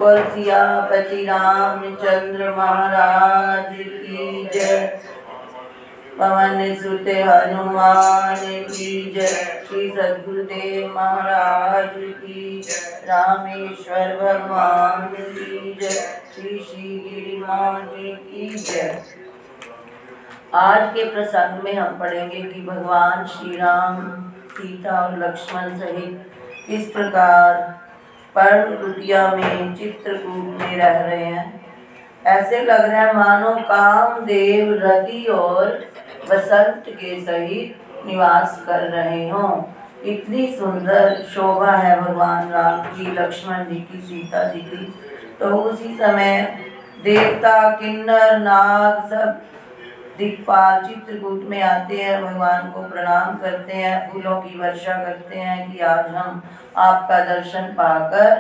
बोल सियापति रामचंद्र महाराज की जय। पवन सुत हनुमान की जय। श्री सद्गुरुदेव महाराज की जय। रामेश्वर भगवान की जय। श्री श्री गिरिमा जी की जय। आज के प्रसंग में हम पढ़ेंगे कि भगवान श्री राम सीता और लक्ष्मण सहित किस प्रकार पर्ण कुटिया में चित्रकूट में रह रहे हैं। ऐसे लग रहा है मानो कामदेव रति और बसंत के सहित निवास कर रहे हों। इतनी सुंदर शोभा है भगवान राम की, लक्ष्मण जी की, सीता जी की। तो उसी समय देवता, किन्नर, नाग सब दिक्पाल चित्रकूट में आते हैं, भगवान को प्रणाम करते हैं, फूलों की वर्षा करते हैं कि आज हम आपका दर्शन पाकर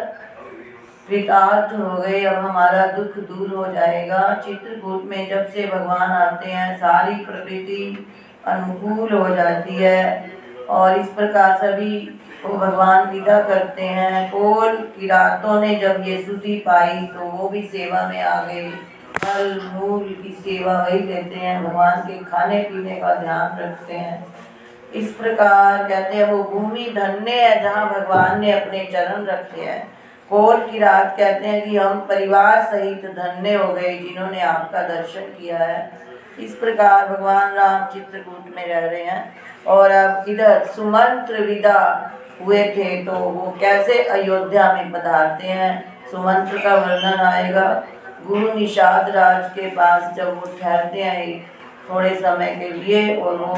कृतार्थ हो गए, अब हमारा दुख दूर हो जाएगा। चित्रकूट में जब से भगवान आते हैं सारी प्रकृति अनुकूल हो जाती है और इस प्रकार सभी को भगवान विदा करते हैं। कोल किरातों ने जब ये स्तुति पाई तो वो भी सेवा में आ गए। फल मूल की सेवा वही लेते हैं, भगवान के खाने पीने का ध्यान रखते हैं। इस प्रकार कहते हैं वो भूमि धन्य है जहाँ भगवान ने अपने चरण रखे हैं। कोल की रात कहते हैं कि हम परिवार सहित धन्य हो गए जिन्होंने आपका दर्शन किया है। इस प्रकार भगवान राम चित्रकूट में रह रहे हैं। और अब इधर सुमंत्र विदा हुए थे तो वो कैसे अयोध्या में पधारते हैं, सुमंत्र का वर्णन आएगा। गुरु निषाद राज के पास जब वो ठहरते हैं थोड़े समय के लिए और वो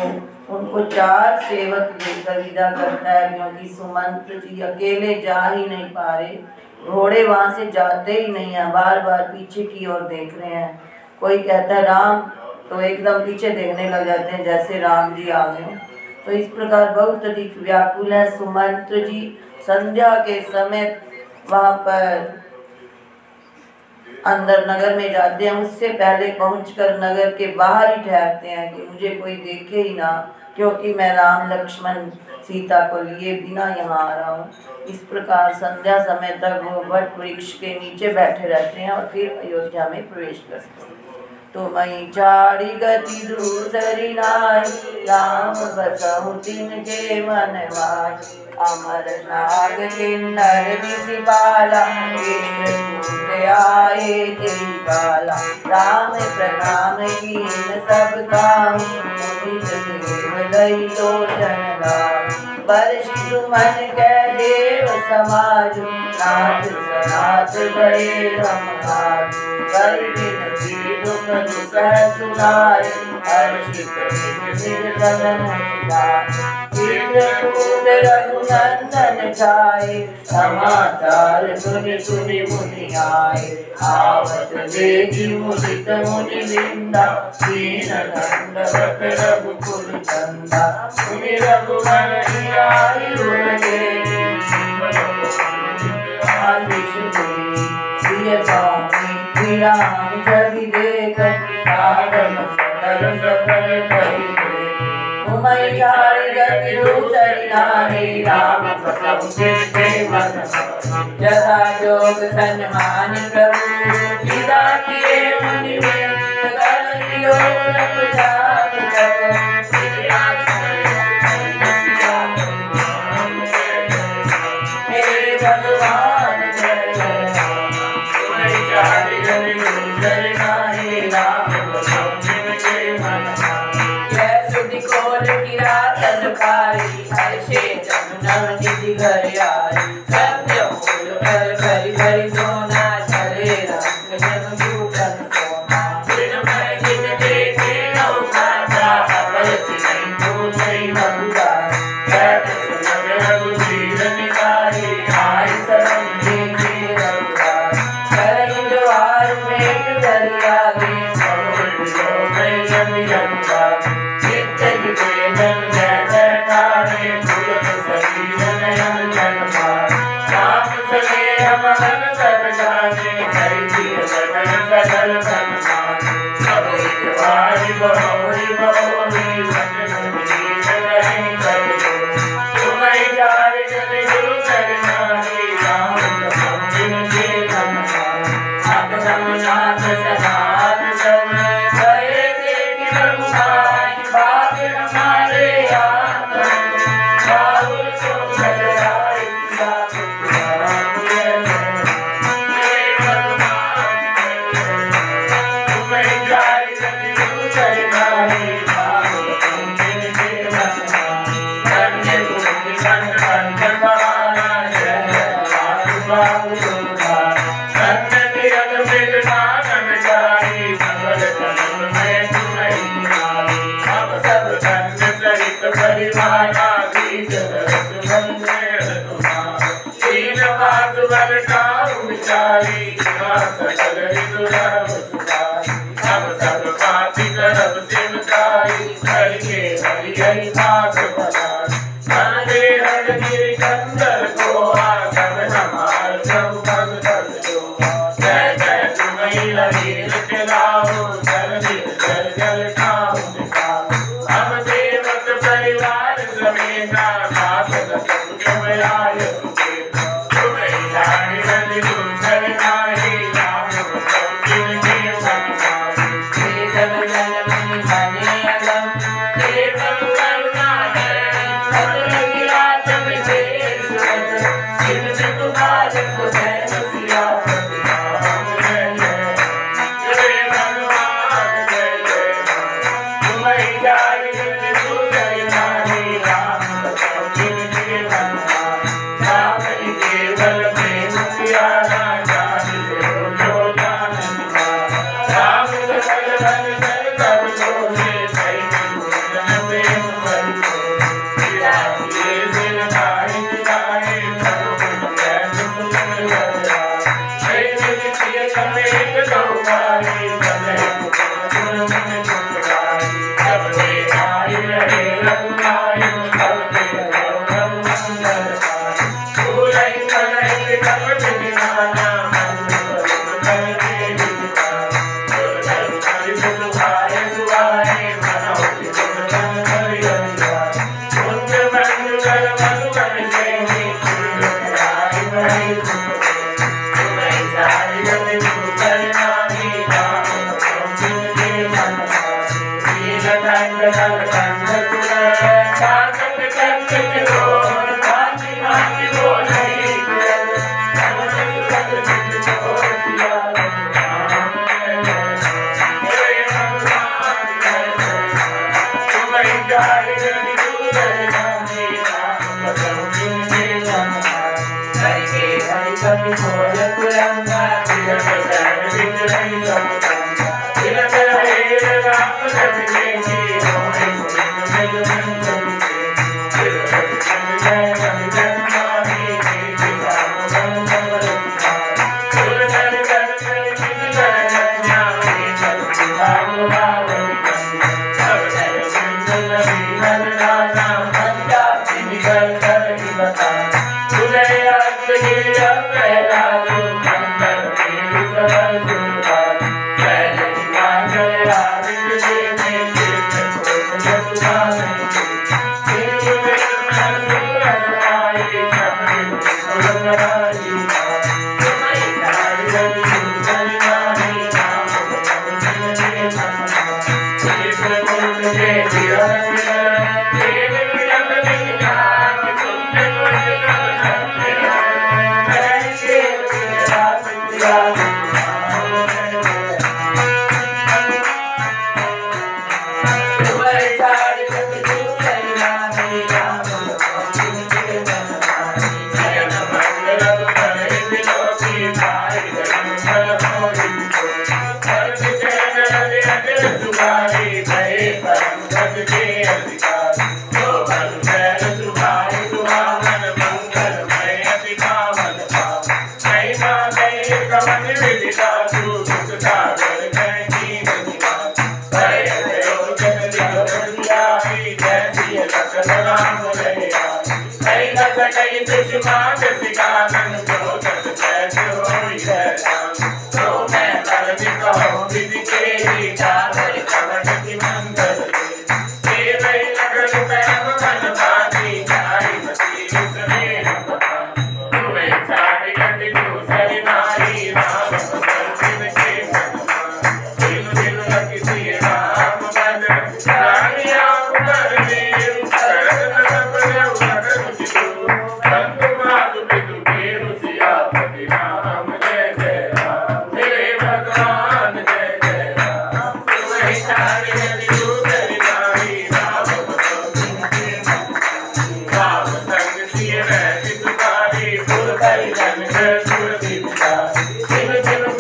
उनको 4 सेवक देकर विदा करता है, क्योंकि सुमंत्र जी अकेले जा ही नहीं पा रहे, घोड़े वहाँ से जाते ही नहीं हैं, बार बार पीछे की ओर देख रहे हैं। कोई कहता है राम, तो एकदम पीछे देखने लग जाते हैं जैसे राम जी आ गए। तो इस प्रकार बहुत अधिक व्याकुल है सुमंत्र जी। संध्या के समय वहाँ पर अंदर नगर में जाते हैं, उससे पहले पहुंचकर नगर के बाहर ही ठहरते हैं कि मुझे कोई देखे ही ना, क्योंकि मैं राम लक्ष्मण सीता को लिए बिना यहाँ आ रहा हूँ। इस प्रकार संध्या समय तक वो वट वृक्ष के नीचे बैठे रहते हैं और फिर अयोध्या में प्रवेश करते हैं। तो मई चारी गति दूसरी नाय, राम बसहु तिनके मन माय। अमर नाग किन्नर दिसिपाला, चित्रकूट आए तेरी काला। राम प्रणाम कीन सब काहू, मुनित देव लई लोचन लाहू। बरसि सुमन कै देव समाजु, नाथ सनाथ गए हम आजु। करि बिनती दुख दुख सुनाई, हर्षित निज निज सदन सिधाई। चित्रकूट रघुनंदन छाये, समाचार सुनि सुनि मुनि आए। आवत देखि मुदित मुनि विंदा, दीन दंडवत रघुकुल चंदा। मुनि रघुवर आई उर स्वामी राम छवि देख, साधन सकल सफल करि देख। उमय चारि गति दूसरी नाहि, राम बसहु तिनके मन माहि। जथा जोग सन्मान प्रभु, विदा किए मुनि विंद। करहि योग प्रसाद तप, हे भगवान जय राम। उमय चारि गति दूसरी नाहि, राम बसहु तिनके मन माहि। जैसे दिकोल किरातन कारी, हर्षे जमुना निधि घर आई। सत्य मूल फल भरि भरि सोना, चले रंग जम जूटन सोना। बिनमय जिन देखे नौ खाता, अवरति नहीं दूसरी मधुरा। कहत सुनत रघुवीर निकारी, आय शरण देखे रघुराई। करहि द्वार मेट धरि आगे, प्रभु जो मैं जन जन पागे। चित्त दिखे जन जय जयकारे, फूल सखी नयन जन पाए। राम सने हम मन सब तुम्हारी सकल ऋतुराम तुम्हारी हम सब पाति करब सेवकाई करके हरि हरि भाग बनाई वंदे हर गिरिकंदर को आगम हमार प्रभु भगत जो जय जय तुम्हें लगे चलाओ जल जल जल खाओ हम सेवक परिवार समेत खाकर तुम आय तुम्हें जाने रवि दूसर नाहि राम संकीर्ण के भगवान केवल जन मने अलम केवल करुणा है सदगिरा तुम से सुरत जिन तुम्हारे को है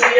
सिया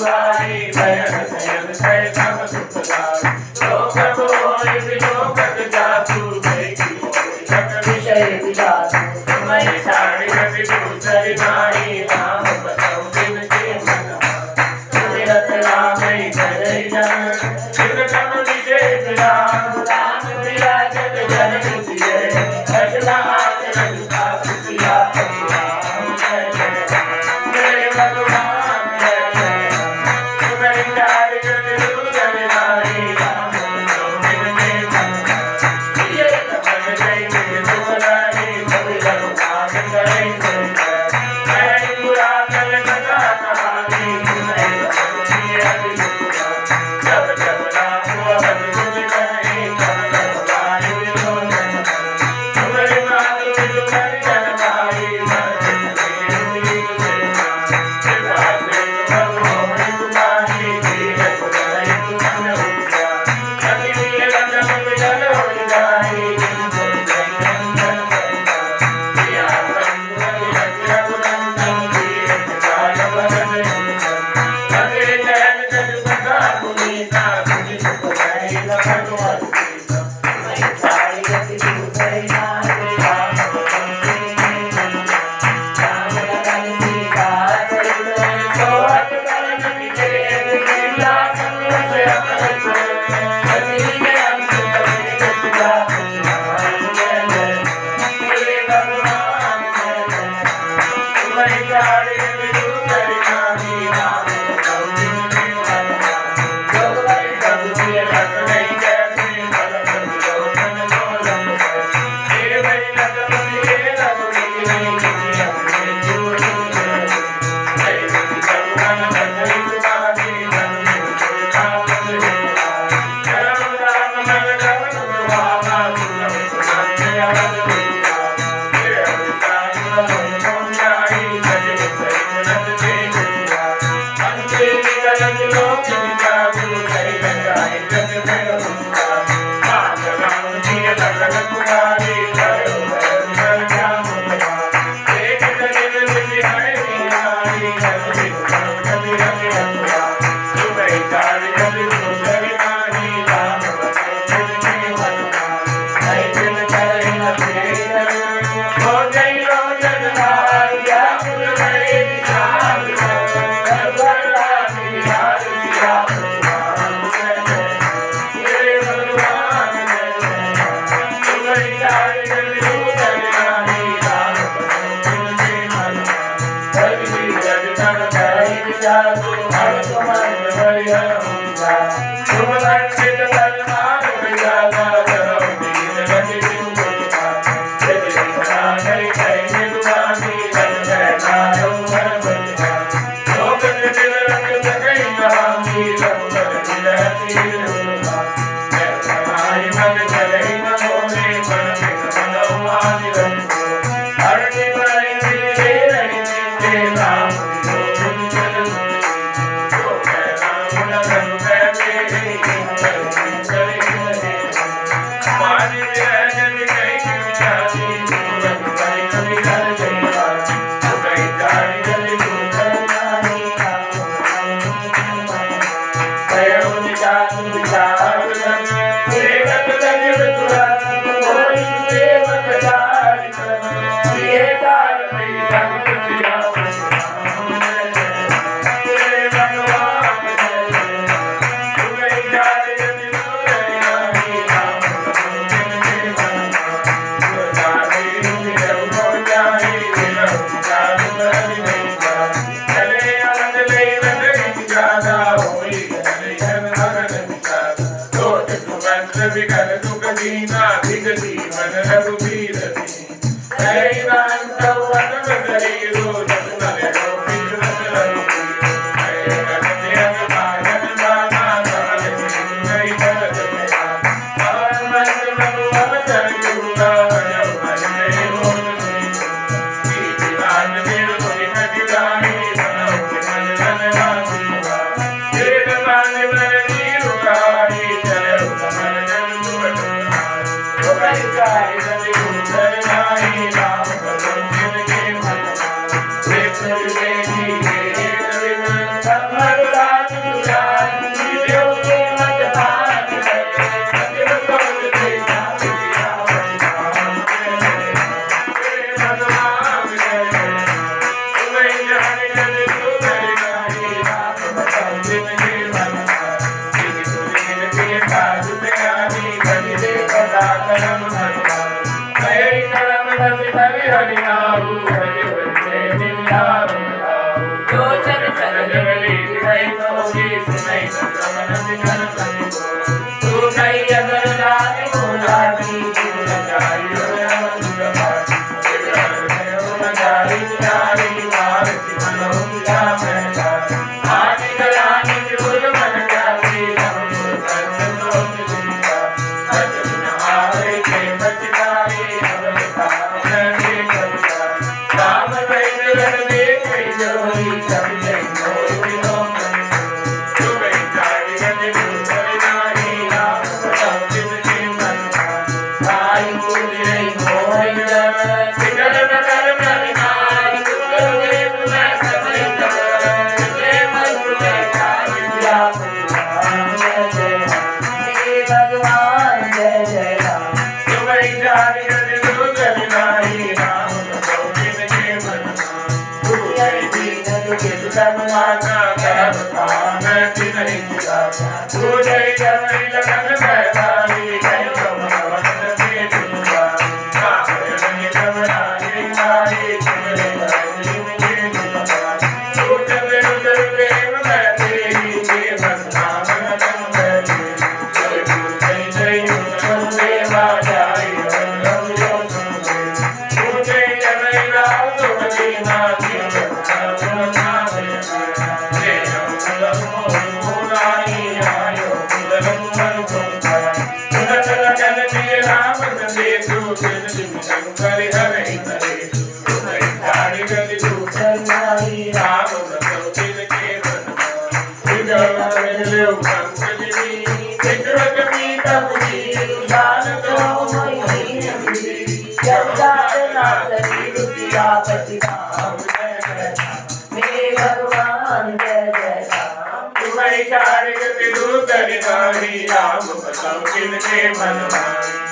सुखाई भयन शयन जय सब सुखदाई लोक मोहि विलोकत जासु जग विषय विलासु तुम्हारी साड़ी रति दूसरी नाई राम बताओ दिन के मन रत राम जय जन जिन कम विजय राम राम प्रिया जग जन खुशिये अगला आचरण का खुशिया राम जय जय भगवान जय जय तुम्हारी साड़ी रति दूसरी नाई राम बताओ दिन के मन ये तमन जय जय सुखदाई कवि रघुनाथ जय जय बुरा कल कथा कहानी सुनाई जब जब राम भगवान सुन गए तब तब गाय विलोचन तुम्हारी मातु तुम्हारी जनमाई भाई तोरी सुनाई कमन दिखन कने तू नहीं अगर जाने को जाती तू जाई रे जारी जारी मार किनो किया मैं आदि गलानी जुल मन जाती हम कर तो दुनिया अजन आवे के बचतारी हम तान के करता राम बैठन देख जोरी सब ले मोरी नो तू बैठाई गने दूसरे नारी राम सब के मन आई मुझे मोरी सिकल नगर में नारी तुझे मैं समय तुझे मैं तुझे काया भगवान जय जय राम तू बैठाई गने दूसरे नारी राम सब के मन माता करता मैं नहीं किया तू जय जय लगन बैठाई जय कमल से तुझा काहे कमलाए नारी तुम्हारे मुझे तुझा तू चले उधर प्रेम मैं तेरी के बस नाम में जय जय जय तुझे बाजाई रंग जो तू जय जय राव तुझे नाची भगवान जय जय राम तुम्हारी चार गति दूसरी नारी राम बताओ किनके मनवा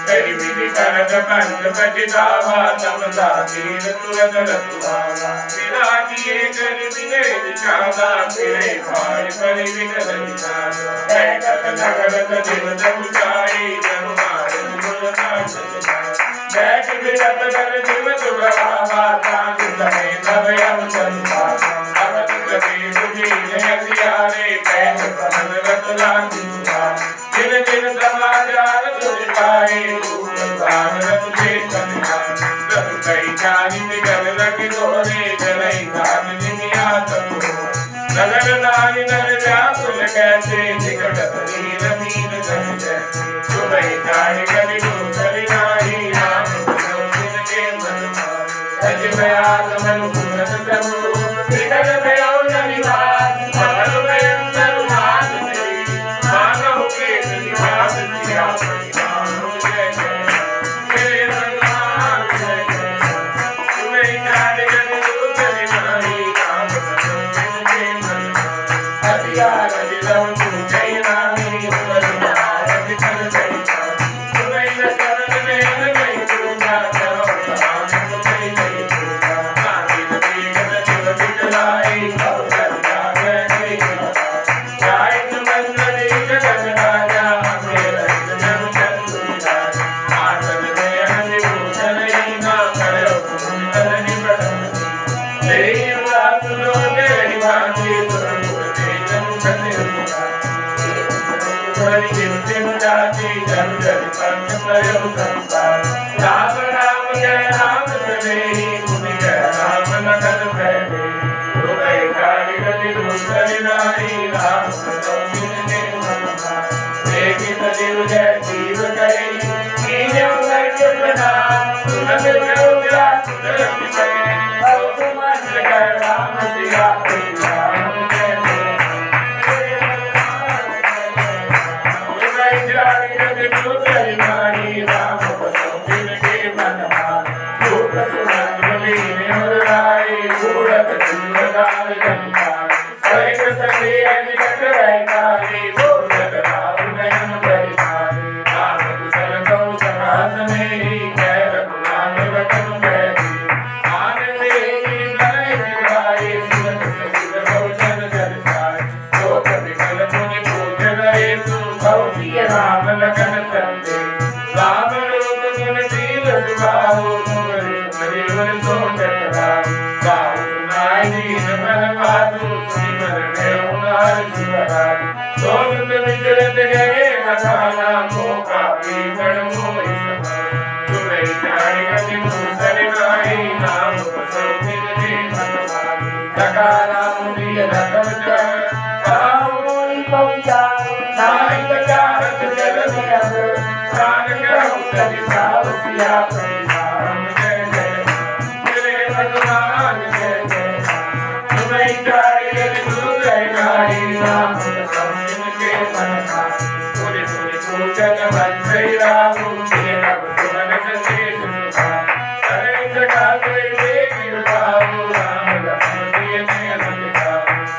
तेरी विधि करद बंद बजदावा तमदा तीर तुरद रतुआवा बिना किए कर बिने दिखावा तेरे भाई पर विकर दिखावा बैठक नगर दिव दबुचाई जन्मार मुलका सजना बैठ बिरत कर दिव सुगवावा तांग समे नवयम चंपा अवत कभी बुझी जयतियारे पैठ पहन रतला दिवा जिन जिन समाचार सुन पाए भूपान रतुझे कन्या रतु कई जानी निगल लगी गोरे जलई धान निमिया तनु नगर नारी नर व्याकुल कैसे निकट नीर मीर संजय सुबह जानी गली दूसरी नारी राम दिन के मनमा सज बयान मन पूरत प्रभु निकट भयो ननिवास महल में अंदर मान नहीं मानव के निवास किया परिणाम जय जय भगवान जय जय तुम्हें जाने गली दूसरी नारी राम दिन के मनमा हथियार दिलम तू जय नारी उमर दिखल जय तुम्हें न शरण में गई तू ना करो भगवान तुम्हें जय नारी नबी गण शिव दिखलाई अवसर जागे गई जाय मंगली जगत राजा मेरा जन्म चंदुरा आसन में हरि भूषण ही ना करो कुंडल निबड़न ले रात लोगे भांति सुरपुर के जन हरि गिनती मुझाती जन जन पंच मयो संता राम राम जय राम सनेही मुनि जय राम नगन भैले रुपए काली गति दूसरी नारी राम सौमिन के मनवा देखी तदिव जय जीव करे कीजो गज बना सुनत जो व्यास धर्म से भक्त मन जय राम सिया राम जय जय जानी गति दूसरी नारी राम शिवराज दोस्त विचरत गए नखाना को काफी गणमोई सभा तुम्हें जान गति दूसर नाई नाम सोफिर दे मनमानी जकारा मुझे रखता कामोई पहुंचा नाई कचारत जल में अब प्राण करो सभी सावसिया परिणाम जय जय मेरे भगवान जय जय तुम्हें जाए दूसर नाई नाम सोफिर के मनमानी पूरे पूरे पूजन बंधई राहु के रब सुमन संदेश सुखा हरे जगा कोई देख कृपाओ राम लखन प्रिय ने लंका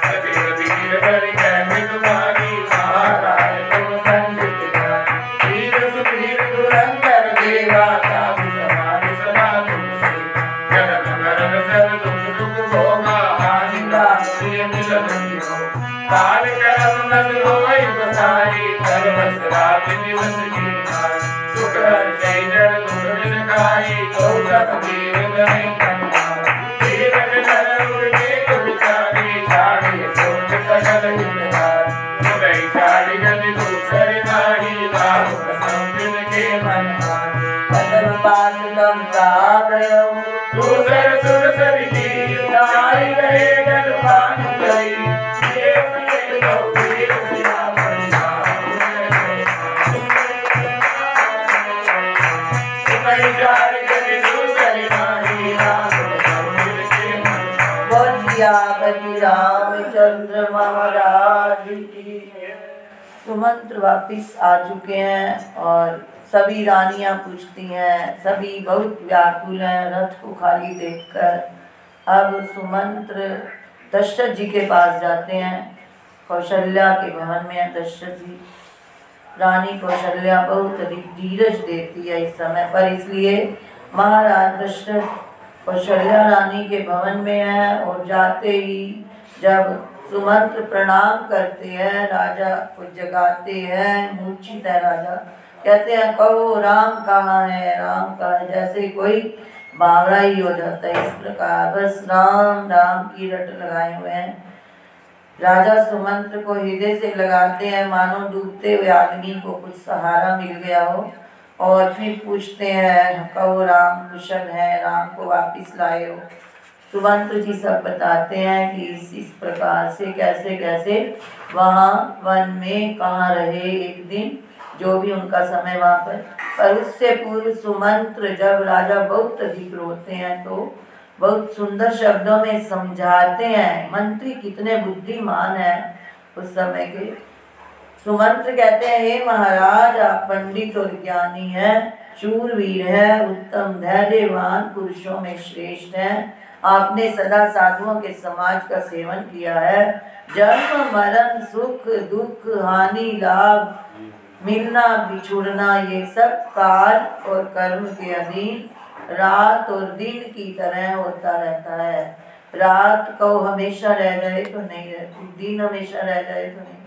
सजीव वीर हरि कहने तुम्हारी महाराज तुम पंडित का वीर सुवीर धुरंधर देवा साधु समाज सदा तुमसे जगत मरण कर दुख दुख भोगा हानि लाभ प्रिय मिलन हो काल करम नस होई बसारी सर्वस रात दिवस की नाई सुख हर जय जड़ दुख दिन गाई गौरव देव गए कन्हाई देव नर उर देख विचारी झाड़ी सोच सकल हितकार तुम्हें झाड़ी गति दूसर नाई राम संबिन के मन मानी कदम पास लम सागयो दूसर सुर सरिती नाई रहे जल पान गई देव के गौरीर सिया परिणाम तुम्हें जान गति दूसर नाई राम संबिन के मन बोल सियापति रामचंद्र महाराज की। सुमंत्र वापिस आ चुके हैं और सभी रानियां पूछती हैं, सभी बहुत व्याकुल हैं रथ को खाली देखकर। अब सुमंत्र दशरथ जी के पास जाते हैं। कौशल्या के भवन में है दशरथ जी। रानी कौशल्या बहुत अधिक धीरज देती है इस समय पर, इसलिए महाराज दशरथ कौशल्या रानी के भवन में है। और जाते ही जब सुमंत्र प्रणाम करते हैं, राजा को जगाते हैं। मूर्छित है राजा, कहते हैं कहो राम कहाँ है, राम कहाँ है, जैसे कोई बावरा ही हो जाता है। इस प्रकार बस राम राम की रट लगाए हुए हैं। राजा सुमंत्र को हृदय से लगाते हैं, मानो डूबते हुए आदमी को कुछ सहारा मिल गया हो। और फिर पूछते हैं कहो राम कुशल है, राम को वापिस लाए हो। सुमंत्र जी सब बताते हैं कि इस प्रकार से कैसे कैसे वहाँ वन में कहाँ रहे एक दिन, जो भी उनका समय वहाँ पर उससे पूर्व सुमंत्र जब राजा बहुत अधिक रोते हैं तो बहुत सुंदर शब्दों में समझाते हैं। मंत्री कितने बुद्धिमान हैं उस समय के। सुमंत्र कहते हैं हे महाराज, आप पंडित और ज्ञानी हैं, शूरवीर हैं, उत्तम धैर्यवान पुरुषों में श्रेष्ठ हैं। आपने सदा साधुओं के समाज का सेवन किया है। जन्म मरण सुख दुख हानि लाभ मिलना बिछुड़ना ये सब काल और कर्म के अधीन रात और दिन की तरह होता रहता है। रात को हमेशा रह जाए तो नहीं रहती, दिन हमेशा रह जाए तो नहीं।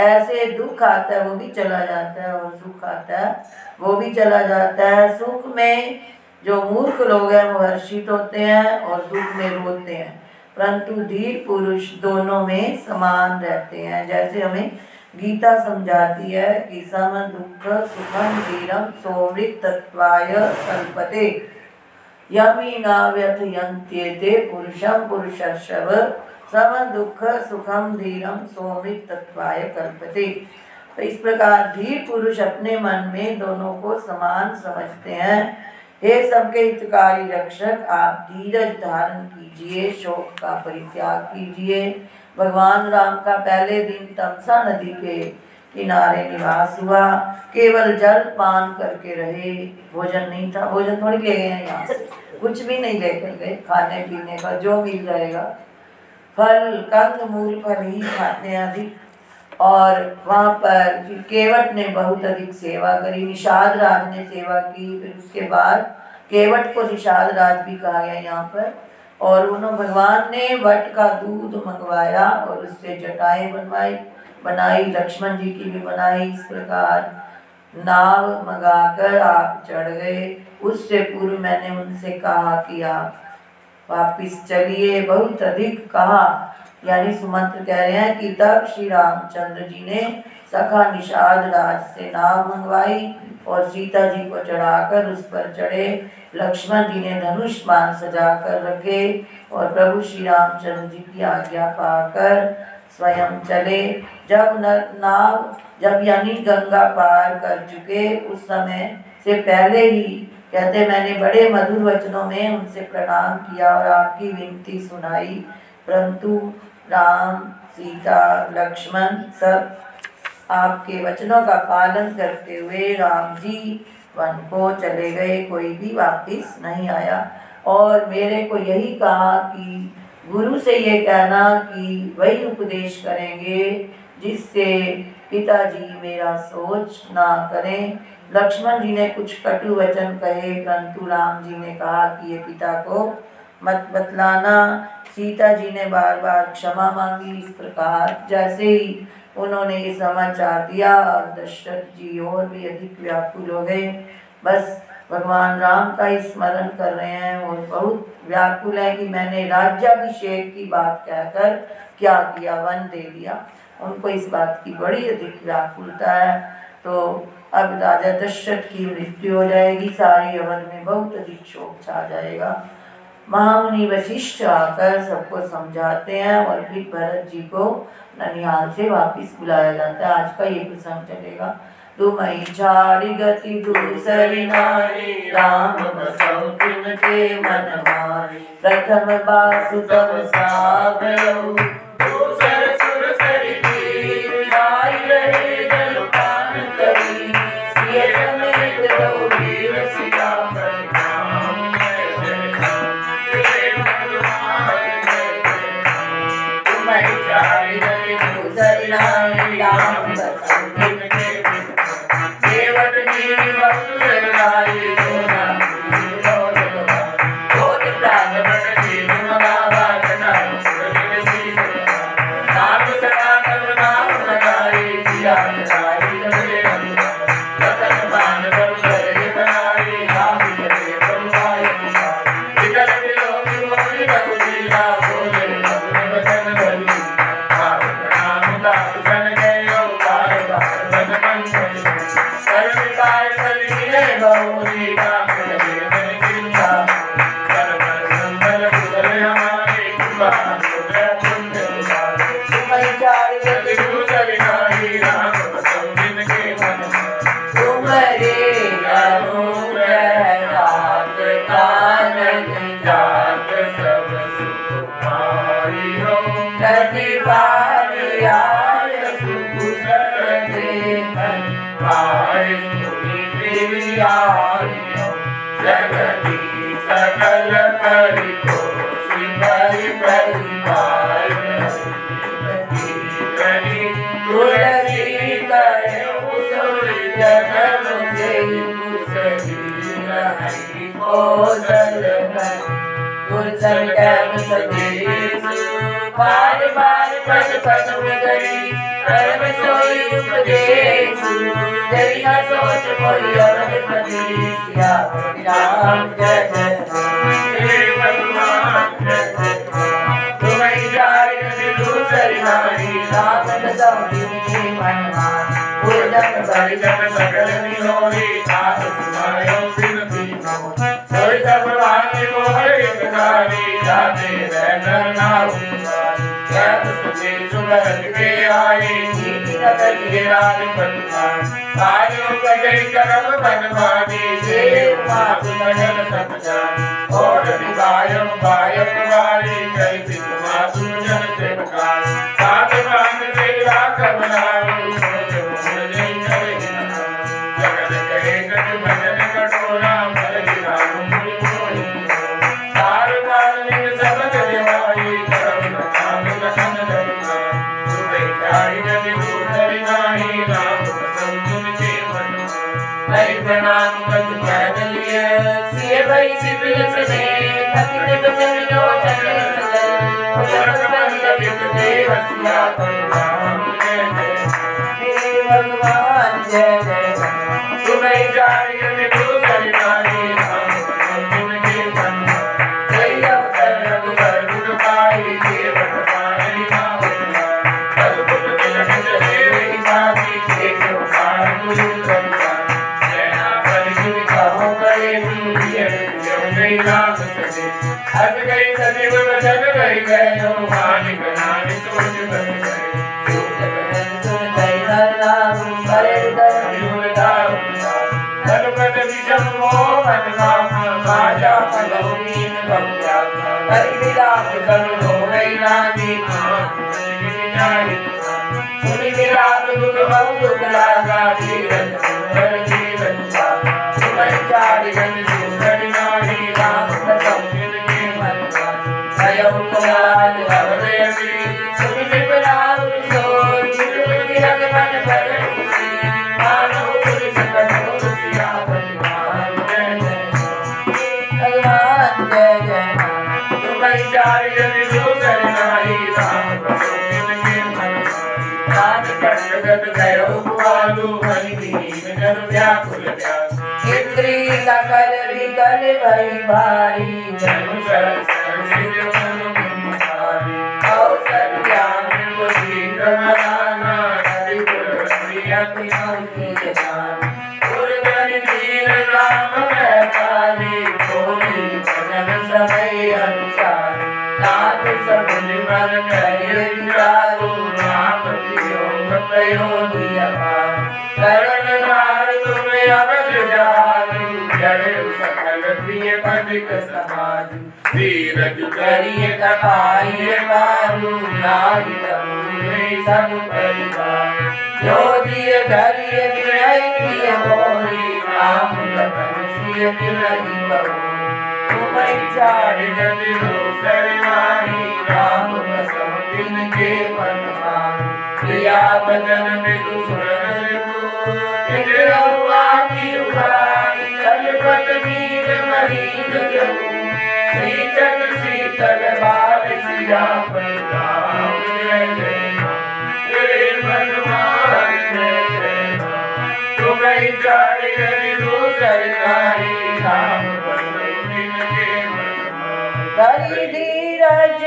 ऐसे दुख आता है वो भी चला जाता है, और सुख आता है वो भी चला जाता है। सुख में जो मूर्ख लोग हैं वो हर्षित होते हैं और दुख में रोते हैं, परंतु धीर पुरुष दोनों में समान रहते हैं। जैसे हमें गीता समझाती है कि सम दुख सुखम धीरम सोमृतत्वाय कल्पते यमी न व्यथयन्त्येते पुरुषम पुरुषर्षभ सम दुख सुखम धीरम सोमृतत्वाय कल्पते। तो इस प्रकार धीर पुरुष अपने मन में दोनों को समान समझते हैं। हे सबके हितकारी रक्षक, आप धीरज धारण कीजिए, शोक का परित्याग कीजिए। भगवान राम का पहले दिन तमसा नदी के किनारे निवास हुआ, केवल जल पान करके रहे, भोजन नहीं था। भोजन थोड़ी ले गए हैं यहाँ से, कुछ भी नहीं लेकर गए, खाने पीने का जो मिल जाएगा, फल कंद मूल फल ही खाते हैं अधिक। और वहाँ पर फिर केवट ने बहुत अधिक सेवा करी, निषाद राज ने सेवा की। फिर उसके बाद केवट को निषाद राज भी कहा गया यहाँ पर। और उन्होंने भगवान ने वट का दूध मंगवाया और उससे जटाएं बनाई, लक्ष्मण जी की भी बनाई। इस प्रकार नाव मंगाकर आप चढ़ गए। उससे पूर्व मैंने उनसे कहा कि आप वापिस चलिए। बहुत अधिक कहा, यानी सुमंत्र कह रहे हैं कि तब श्री रामचंद्र जी ने सखा निषाद राज से नाव मंगवाई और सीता जी को चढ़ाकर उस पर चढ़े। लक्ष्मण जी ने धनुष बाण सजा कर रखे और प्रभु श्री रामचंद्र जी की आज्ञा पाकर स्वयं चले। जब यानी गंगा पार कर चुके, उस समय से पहले ही कहते मैंने बड़े मधुर वचनों में उनसे प्रणाम किया और आपकी विनती सुनाई, परंतु राम सीता लक्ष्मण सब आपके वचनों का पालन करते हुए राम जी वन को चले गए, कोई भी वापिस नहीं आया। और मेरे को यही कहा कि गुरु से ये कहना कि वही उपदेश करेंगे जिससे पिताजी मेरा सोच ना करें। लक्ष्मण जी ने कुछ कटु वचन कहे, परंतु राम जी ने कहा कि ये पिता को मत बतलाना। सीता जी ने बार बार क्षमा मांगी। इस प्रकार जैसे ही उन्होंने ये समाचार दिया, और दशरथ जी और भी अधिक व्याकुल हो गए। बस भगवान राम का ही स्मरण कर रहे हैं और बहुत व्याकुल है कि मैंने राज्याभिषेक की बात कहकर क्या किया, वन दे दिया। उनको इस बात की बड़ी अधिक व्याकुलता है। तो अब राजा दशरथ की मृत्यु हो जाएगी, सारी अवध में बहुत अधिक शोक छा जाएगा। महामुनि वशिष्ठ आकर सबको समझाते हैं और फिर भरत जी को ननिहाल से वापिस बुलाया जाता है। आज का ये प्रसंग चलेगा। तुम्हें छाड़ी गति दूसरी नारी, राम बसौ तिनके मन मारी। प्रथम बासु तब साभयउ, दूसर सुर सरि तीर। आई रहे जल पान करी, सिय समेत दौड़ीर सियावर राम। तुम्हें छाड़ी गति दूसरी नारी, राम बसौ तिनके देवट नीरि बसुर लाई। कोट प्राण बट जीव मगावा, जटायु सुरभिर शीश लगावा। नाम सदा तब नाम लगाई, जिया जगाई जबरे रंगा। रतन बाण बल धरि बनाई, राम जपे बलवाय तुमारी। विकल विलोकि मोहि रघुबीरा, बोले मधुर वचन धरि। भाव प्रणाम दास जन गयो, बार बार बन मंगल। सर्वकाय कलिने बहुरी, काम लगे मन चिंता। सर्वर संबल कुशल हमारे, कृपा सुदय पुण्य तुम्हारे। तुम्हें छाड़ी गति दूसरी नारी, राम बसौ तिनके मन मारी। तुम्हारे अनुग्रह रात कानन जात, सब सुख पाई हो। प्रतिपाली आय सुकुशल देखन, आय तुमि आयो। जगती सकल परितोषि, परि परिपाल। तुलसी कयो सुर जगम जयु, कुशली रहि कौशल धरि। गुरचर कैम सदेश, बार बार पद पद गई। कर्म सोई उपदेश, जय न सोच कोई अवधपति। सियावर राम जय जय हे भगवान जय जय। तुम्हें छाड़ी गति दूसरी नारी, राम बसौ तिनके मन मारी। पूजन परिजन सकल निहोरी, तात सुनायो बिनती मोहि। सोई सब भांति मोह हितकारी, जाते रहकर नाउ तुम्हारी। कहत सुने सुभरत के आई, नीति न करिए राजपति मानी। आयो कजै करम बनमानी, सेव मातु लगन सब जानी। और निभायो बायक वाली, जय पितु मातु जन सेवकाई। साथ प्राण तेरा कमलाऊ, सोच मोर जय करे नाऊ। जगत कहे कछु भजन कटोरा, मर गिराऊ मुनि मोहि तिलोरा। तार काल सबद देवाई, करम न काम लखन धरिवाई। तुम्हें छाड़ी गति दूसरी नारी, राम बसौ तिनके मन मारी। मैं प्रणाम कछु कह लिए, सिय भई सिबिल सने। थकित बचन लोचन सजल, कुशल बंद देव सियावर राम जय जय। हे भगवान जय जय। तुम्हें छाड़ी गति दूसरी नारी, राम बसौ तिनके मन मारी। जय अवसर कई गयो मालिक नानी सोच बन गए सुन कई हर नाम करे धनुपत विषम मोहन माजा पलोमीन बम्या हरि विलाप सब हो गई नानी सुनि विलाप दुख बहु दुख लागा जीवन सुंदर जीवन सुमन चारि जन सुंदर नारी राम प्रसम के मन भयो कुमार अवदय सुनि विलाप सो विरग मन पर मानो पुरुष कठोर सिया भगवान जय जय तुम्हें चारि जन सुंदर नारी राम प्रसम के मन जगत गयो कुआलु हरिदीन जन व्याकुल व्यास इंद्री सकल विकल भई भारी जनु सरसर सिर मनु बिंबारी कौसल्याम शीघ्र मनाना हरिपुर प्रियति की जान पुरगन दीन राम महतारी भोली भजन समय अनुसार नाथ समुझ मन करिय विचारो राम प्रियोग प्रयोगी अपार करण नार तुम्हें अवध जालु जड़े सकल प्रिय पदिक समाज धीरज करिय कपाई मारू नाहि तमुने सब परिवार जो दिय धरिय विनय प्रिय मोरी राम लखन सिय तिलहि बहु तुम्हें चारि जन दोसर नारी राम प्रसम दिन के मन मान प्रिया बदन मृदु सुरन की उखाड़ी कलपत नील मरीज जगू शीतल शीतल बार सिया पर राम जय जय भगवान जय जय तुम्हें चारि जन दोसर नारी राम प्रसम दिन के मन मान धरि धीरज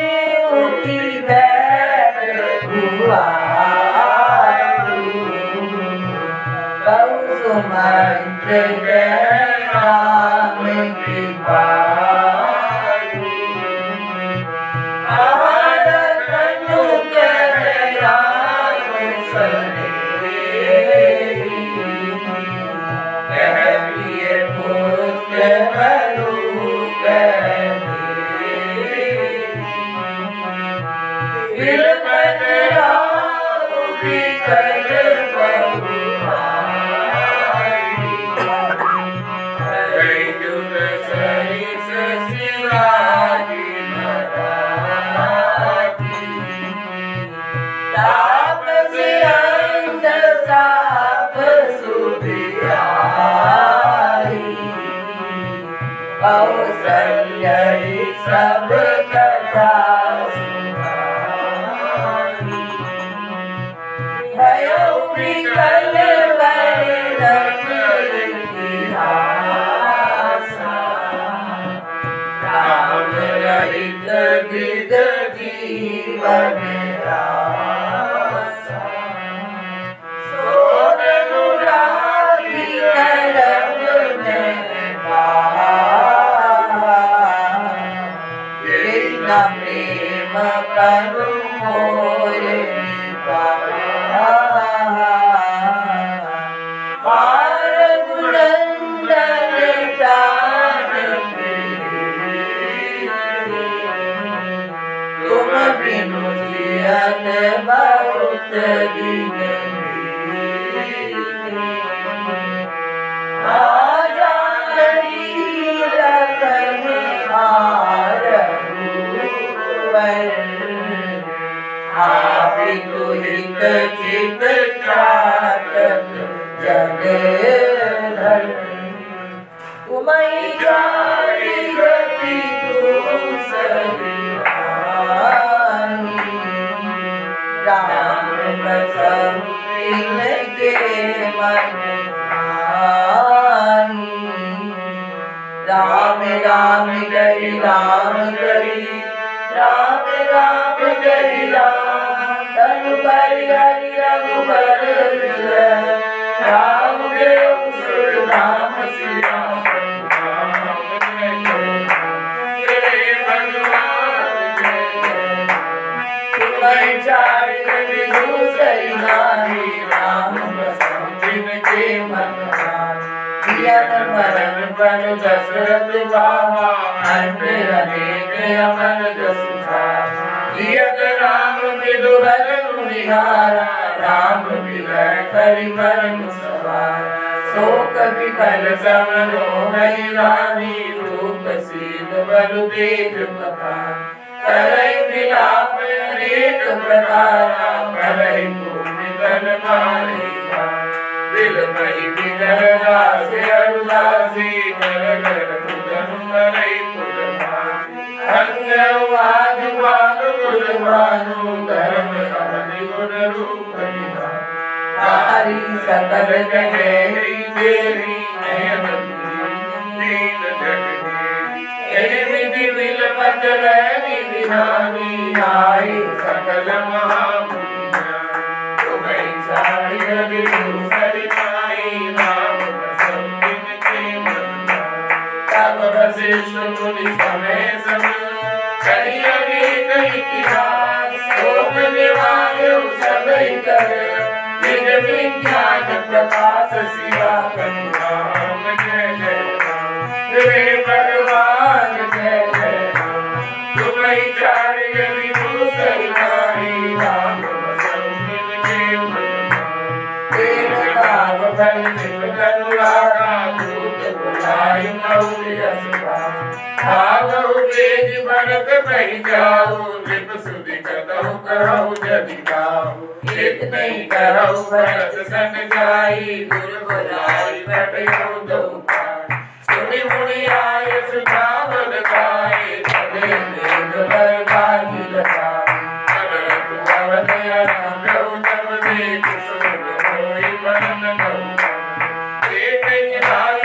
उठी बैठ हुआ बहु सुमंत्र जय राम की बारू आहार कनु कर राम सने कह प्रिय पुत्र बरु बिलपत राम बिकल बहु कौसल्यहि सब कथा सुनाई भयो विकल वरदन इतिहासा राम रहित विद जीवन रासा सोन अनुरागी करम में प्रेम करु मोर पार गुणंदन प्राण तुम बिनु जियत बहुत दिन हित चित त्रातक जग धर तुम्हें चारि गति दूसरी राम बसम इनके मन आई राम राम करी राम करी राम राम करी राम तनु पर हरि रघुबर राम गयो सुर नाम सिया भगवान बनु दशरथ बाबा अन्य अनेक अमर जस जियत राम विदुरथ मुनिहारा राम विलय करि मरम सवार शोक विकल सम रोहि रानी रूप सीन बलु तेज प्रताप करई विलाप अनेक प्रकारा करई भूमि तल मारी दिल मही विजय दास अरुदासी कर कर कुदनु करई कुदमानी अन्यवाद वाद कुलमानु धर्म हरि गुण रूप निधान तारी सकल जगह देवी नयन दीन जगदेवी हे विधि विलपत रैनी विधानी आई सकल महामुनि तुम्हें साड़ी रवि दूसरी माई नाम संबिन के मन तब वशिष्ठ मुनि समय समय कही अनेक इतिहास शोक निवार्य सब कर निज विज्ञान प्रकाश शिवा राम जय जय राम हे भगवान जय जय राम तुम्हें चार्य विभूषण नारी राम बसंत के मन देवताव भल अनुरागा भूत बुलाई मौर्य सुभा भागौ तेज भरत बहि जाऊ लिप सुधि कतहु कहु जदि गाऊ हित नहीं कहु भरत सन जाई गुरु बुलाई बटयौ दो सुनि मुनि आय सुधावल गाए तबे मेघ बरबागी लगाए अनरत अवध अनंगौ तब देख सुन होई बरन गौ एक रास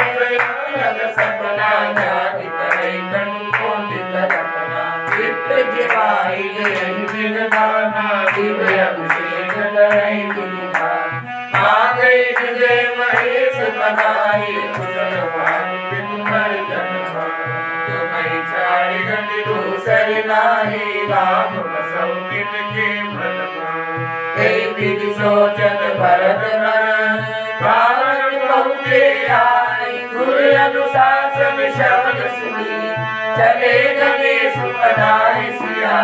सपना जाति करे तनु कोटि कल्पना विप्र जिवाई गई बिन दाना दिव्य अभिषेक करई विधान आ गई विजय महेश बनाई कुशलवान बिनु मर जन्म तुम्हें चारि गति दूसरी नाही राम बसौ तिनके मन हे विधि सोचत भरत मन भारत पहुँचे आई गुरु अनुशासन शब्द सुनी चले गणेश बनाए सिया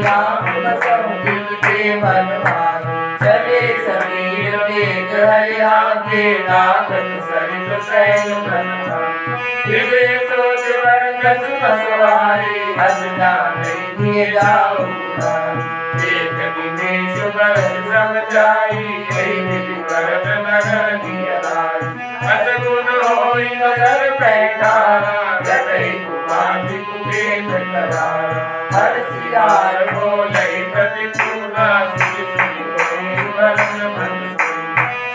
राम बसौ तिनके मन चले समीर मेघ आगे नागत सरित सैल मन दिव्य सोच वर्गस बसवारी हस जाने दिए जाओ एक दिनेश बरस समझाई यही विधि भरत नगर दियलाई अत गुण होई नगर पैठारा जतई कुमाति कुबेर करारा हर सियार बोले प्रतिकूला सुनि सुनि होई वरन मन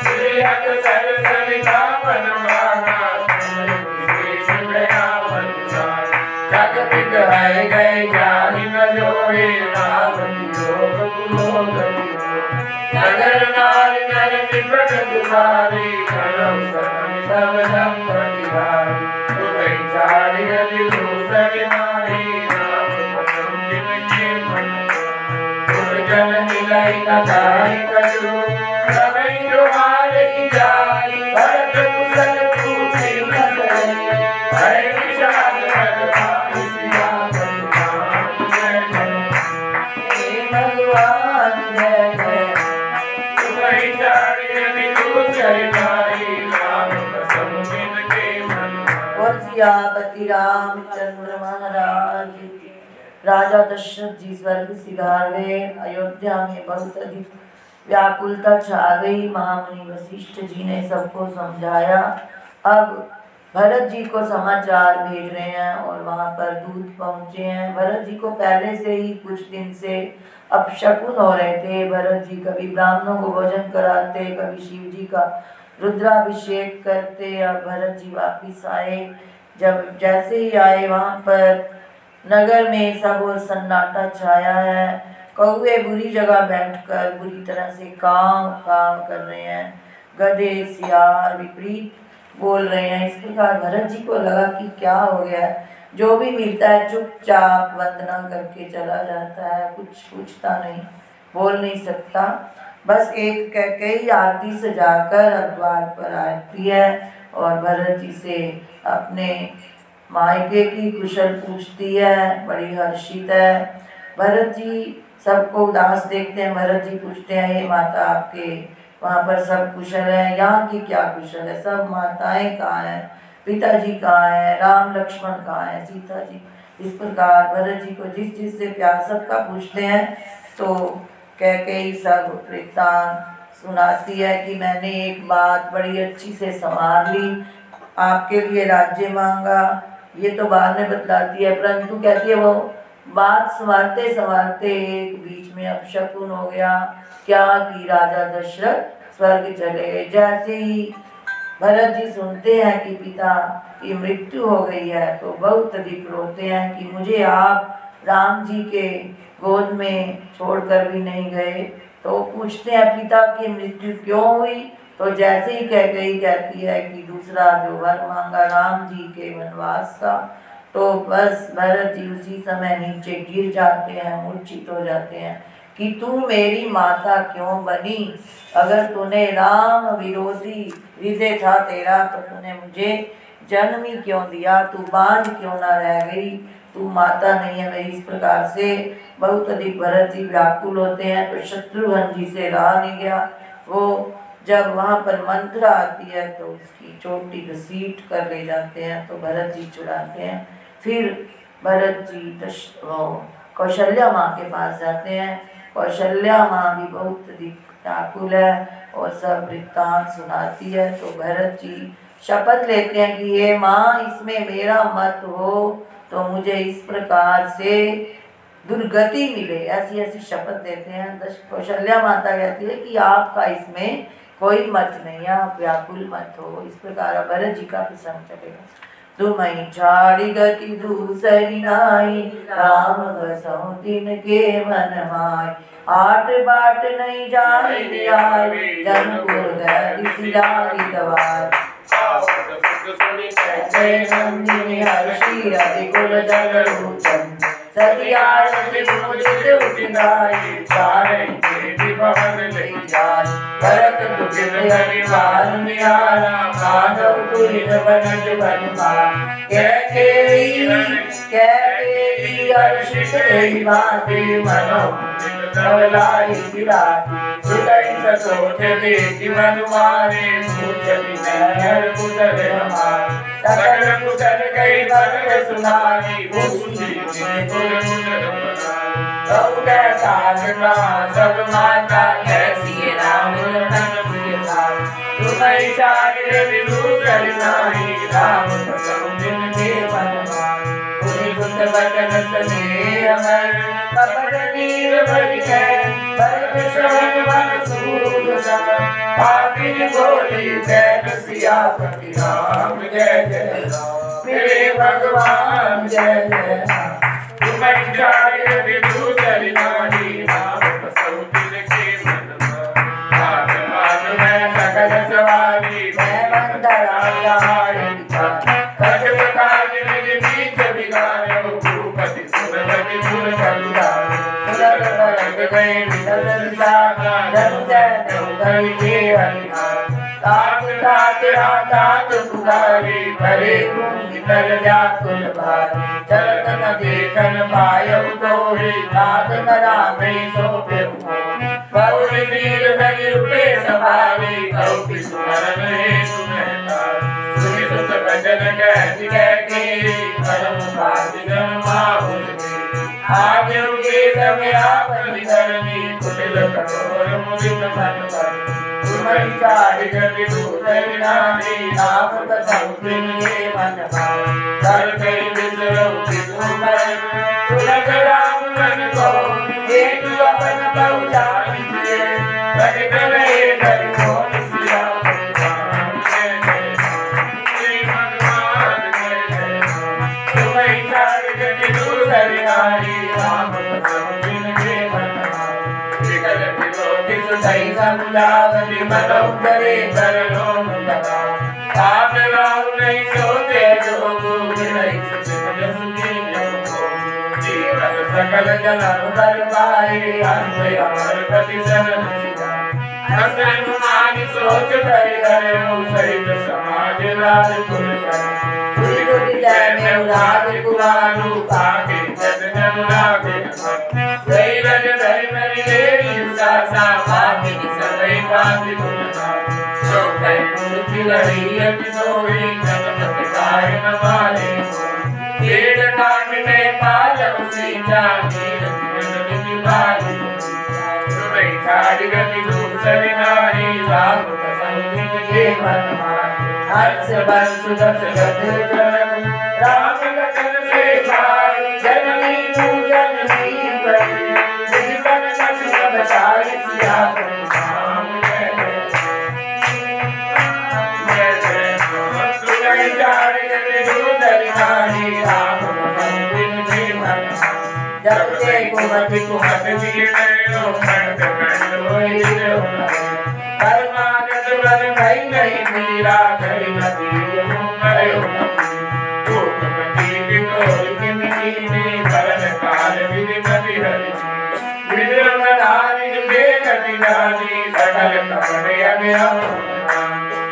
श्री अक्सर सरिता बन माना जग बिगड़ाए गए जाहि न जोड़े राम वियोग कुलोग नगर नारी नर निपट दुखारी करम सकल सब संग बिहारी तुम्हें चारि गति दूसरी नारी राम बसौ तिनके मन दुर्जन मिलई न जाहि कछु रवै दुहार की जाई भरत कुशल पूछी न सही हरे विषाद भगवान सिया भगवान जय जय भगवान जय जय तुम्हें चारि गति दूसरी नारी राम बसौ तिनके मन बोल सियापति रामचंद्र महाराज की। राजा दशरथ जी स्वर्ग सिधारे अयोध्या में बहुत अधिक व्याकुलता छा गई। महामुनि वशिष्ठ जी ने सबको समझाया। अब भरत जी को समाचार भेज रहे हैं और वहां पर दूत पहुंचे हैं। भरत जी को पहले से ही कुछ दिन से अपशकुन हो रहे थे। भरत जी कभी ब्राह्मणों को भोजन कराते, कभी शिव जी का रुद्राभिषेक करते। अब भरत जी वापिस आए। जब जैसे ही आए वहां पर नगर में सब और सन्नाटा छाया है। कौवे बुरी जगह बैठकर बुरी तरह से काम कर रहे हैं। गधे सियार विपरीत बोल रहे हैं। इस प्रकार भरत जी को लगा कि क्या हो गया। जो भी मिलता है चुपचाप वंदना करके चला जाता है, कुछ पूछता नहीं, बोल नहीं सकता। बस एक कैकेयी आरती सजाकर अब द्वार पर आती है और भरत जी से अपने मायके की कुशल पूछती है, बड़ी हर्षित है। भरत जी सबको उदास देखते हैं। भरत जी पूछते हैं, हे माता आपके वहाँ पर सब कुशल है? यहाँ की क्या कुशल है? सब माताएं कहाँ हैं? पिताजी कहाँ हैं? राम लक्ष्मण कहाँ हैं? सीता जी? इस प्रकार भरत जी को जिस जिस से प्यार सबका पूछते हैं तो कैकेयी सब वृत्तांत सुनाती है कि मैंने एक बात बड़ी अच्छी से संभाल ली, आपके लिए राज्य मांगा। ये तो बाद में बतलाती है, परंतु कहती है वो बात संभालते संभालते एक बीच में अपशकुन हो गया। क्या कि राजा दशरथ स्वर्ग चले गए। जैसे ही भरत जी सुनते हैं कि पिता की मृत्यु हो गई है तो बहुत अधिक रोते हैं कि मुझे आप राम जी के गोद में छोड़कर भी नहीं गए। तो पूछते हैं पिता की मृत्यु क्यों हुई? तो जैसे ही कैकेयी कहती है कि दूसरा जो वर मांगा राम जी के वनवास का, तो बस भरत जी उसी समय नीचे गिर जाते हैं, मूर्छित हो जाते हैं कि तू मेरी माता क्यों बनी? अगर तूने राम विरोधी हृदय था तेरा तो तूने मुझे जन्म ही क्यों दिया? तू बांझ क्यों ना रह गई? तू माता नहीं है मेरी। इस प्रकार से बहुत अधिक भरत जी व्याकुल होते हैं। तो शत्रुघ्न जी से रहा नहीं गया। वो जब वहाँ पर मंत्रा आती है तो उसकी चोटी घसीट कर ले जाते हैं, तो भरत जी छुड़ाते हैं। फिर भरत जी कौशल्या माँ के पास जाते हैं। कौशल्या माँ भी बहुत अधिक व्याकुल है और सब वृत्तांत सुनाती है। तो भरत जी शपथ लेते हैं कि ये माँ इसमें मेरा मत हो तो मुझे इस प्रकार से दुर्गति मिले, ऐसी ऐसी शपथ देते हैं। कौशल्या माता कहती है कि आपका इसमें कोई मत नहीं, आप व्याकुल मत हो। इस प्रकार भरत जी का प्रसंग चलेगा। तुम्हें छाड़ी गति दूसरी नाई, राम बसहु तिनके मन माय। आट बाट नहीं जाहि निहाय, जनपुर गए लागी दवार। नंदिनी हर्षि रवि कुल जल लोचन, सतिया रति मुदित उठिनाई। चारण के भवन ले जाय, भरत दुखित हरिवार निहारा। माधव तुहिन बनज बनुमान, कैकेयी हर्षित रही भांति। मनो धवलाई विराटी, सुतई ससोच देखि मन मारे। मूर्छ विनय कुशल हमार, सकल कुशल कई भरत सुनाई। सब माता कैसी राम तुम्हें चारे विभूषण नाई। राम के वचन स्नेह मन, कपट नीर भरि है। भरत श्रवण मन सूरना, पापिन बोली जय सियापति राम। जय जय राम मेरे भगवान जय जय राम। तुम्हें चारे विभूषण नाई। राम बसहु तिनके मन माय। मैं सकल सवारी मैं मंदरा जाहि। कछुक काज निज नीच बिगाड़ो, भूपति सुरवति पुर करुणाओ। सुरत बरत गए विरल विशाखा, धनु जयनु करि के हरिनाम। तात तात हातात पुकारी, भरे भूमि तल व्याकुल भारी। चलत न देखन पायउ कोई, नाथ न रामे सोप्यउ मोहि। बहुरि वीर धरि रूपे सवारी, कौपि सुमरन हेतु महतारी। सुनि सुत भजन कहति कैकेयी, परम भाति जन माहुर देई। आज्ञा के समय आपनि धरनी, कुटिल कठोर मुदित मन भरनी। तुम्हें चारि गति दूसरी नाई, नाम बसहु तिनके मन माय। कर कई बिसरहु बिधु मन, सुनत राम मन को। हेतु अपन बहु जाति जिय, कहि कलहे धरि मोहि सिया। तुम्हें चारि गति दूसरी नाई, राम बसहु तिनके मन माय। विकल विलोकि सुधई समझावति, मनौ करे कर लोन लगाओ। आप राम नहीं सोचे जोगु, विनय सुचित जसु सकल जन्म बरपाए हंस अमर पति शरण हंस हनुमान सोच परिहर सहित समाज राज कुल राजकुमार पाके जन लागे जय रज धरि मरि लेरी सासा पाके सबई बाति गुणना जो कई मूर्ति रही अति सोई जगत काय न मारे पेड़ काट में पालव सीता नीर बाली तुम्हें छाड़ी गति दूसर नाही राम कसम के मन मारे हर्ष बंस दस गति जनक राम लखन से भाई जननी तू जननी बड़ी जीवन कष्ट बचाई सिया राम जय जय तुम्हें छाड़ी गति दूसर नाही राम कसम के मन जब ते कुमति कुमत दिए लो खंड खंड होई परमागत वर भई नहीं मीरा घड़ी नदी मुंगयो धूपमती बिटोर के मिटीने भरन काल विधि मति हरि विद्रम धारी देखति जानी सकल कपड़े अगया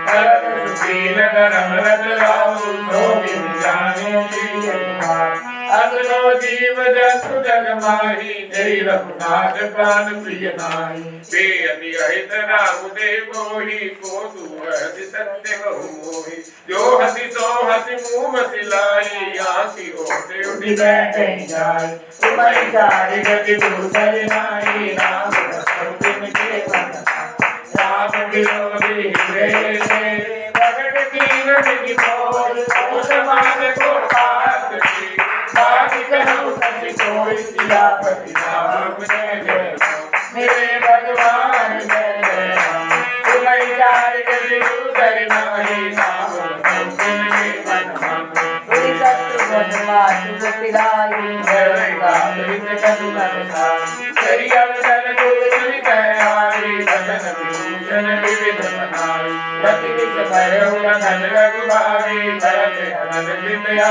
करत सुशील गरम रत राहु सोहि जाने श्री कुमार अगलो जीव जंतु जग माही जय रघुनाथ प्राण प्रिय नाहि पे अति अहित राहु देवोहि को हति सत्य बहु मोहि जो हति सो हति मुँह मसिलाई आँखि होते उठि बैठे जाय तुम्हारी चारि गति दूसर नाहि राम कसम के मन राम विरोधी हृदय से प्रगट कीन विधि मोर समान को पात कोई सियापति राम जय जय मेरे भगवान जय जय तुम्हारी चारि गति दूसर नाहि राम के मन पुरी सत्य भगवान पिलाई जय राम कटु करि अवसर तुलसी कहारी बदन भूषण विविध मनाई रति विष भयउ लगन रघुभावी भरत हरन विद्या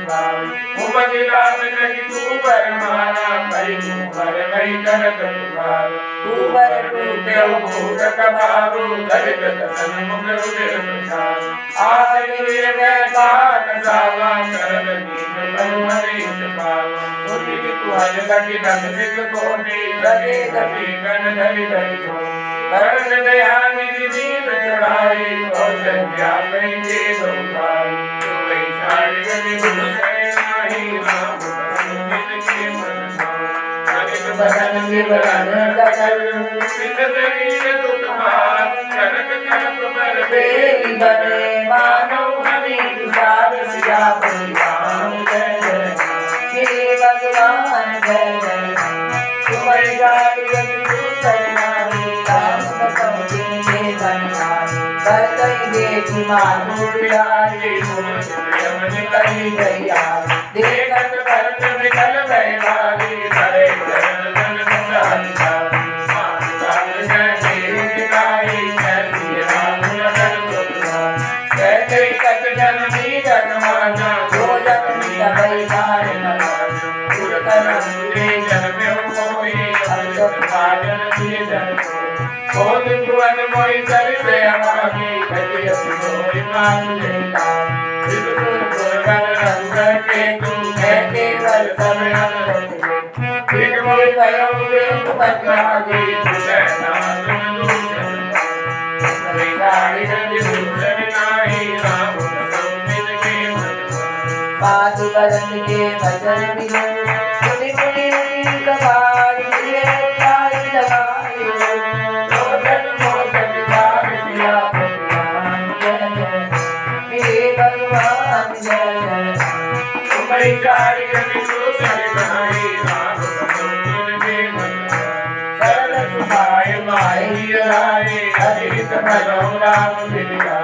भावी उमति लाभ नहीं तू बर मारा भई भर भई करत पुकार तू बर टूटे भूत कबारू दरिद दसन मुख उदर प्रसाद आगे में कान सावा करन नीम बनु हरीश पावा उठी तुहर लगी धन सिख कोटि लगे कपि कन धरि धरि जो करन दया निधि दीन चढ़ाई और संज्ञा में के दुखाई तुम्हें छाड़ी गति दूसरे नाही राम के मन बदन विवरण सकल सिद्ध शरीर तुतमार कनक कनक पर बेली बने मानव हरि तुषार सियापति राम जय जय हे भगवान जय जय तुम्हारी छाड़ी गति दूसर नाही राम कसम के मन करतई देखी मानु प्यारी यमन कही गया देखत करत विकल बैलारी करे चरण जन सहायता मान जय जय गाई जय राम लखन तुमरा कहते कत जननी जग माना जो जननी सबई मार मना गुर करम तुझे जन में कोई अंत भाजन तुझे जन बोल भुवन मोहि सर से हमारी कति असुर मान लेता विदुर पुरगन रंग के तू कहते वर समय अनरते फिर मोहि भयो वेद पत्रागी तुझे नाम दूषण विचारी गति दूषण नाही राम कसम के मन बात बदन के वचन मिलो सुनि मुनि लगाई दिए लाई लगाई भगवान जय जय तुम्हारी चारि गति दूसर नाहि राम कसम के मन सरल सुभाय माहि राय अजित भजौ राम विद्या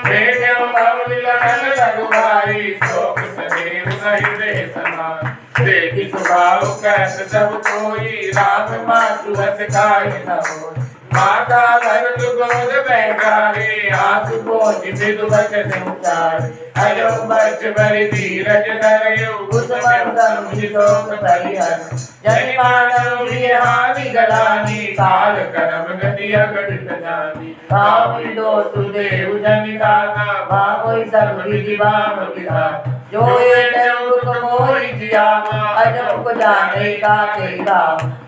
प्रेम पवन लगन रघुभाई शोक सदैव हृदय समान देखि स्वभाव कैस सब कोई राम मातु हस खाय न होय माता भरत गोद बैठारे आंसू पोंछ विदु वचन उचारे अजो बच बरि धीरज धरयो कुसुमं संहितोक परिहर जनि मानव हानि गलानी काल करम गति अगणित जानी भावी दोष देव जनि दाता भावोई सब विधि भाव विधान जो ये दुख मोहि जियावा अजब को जाने का तेरा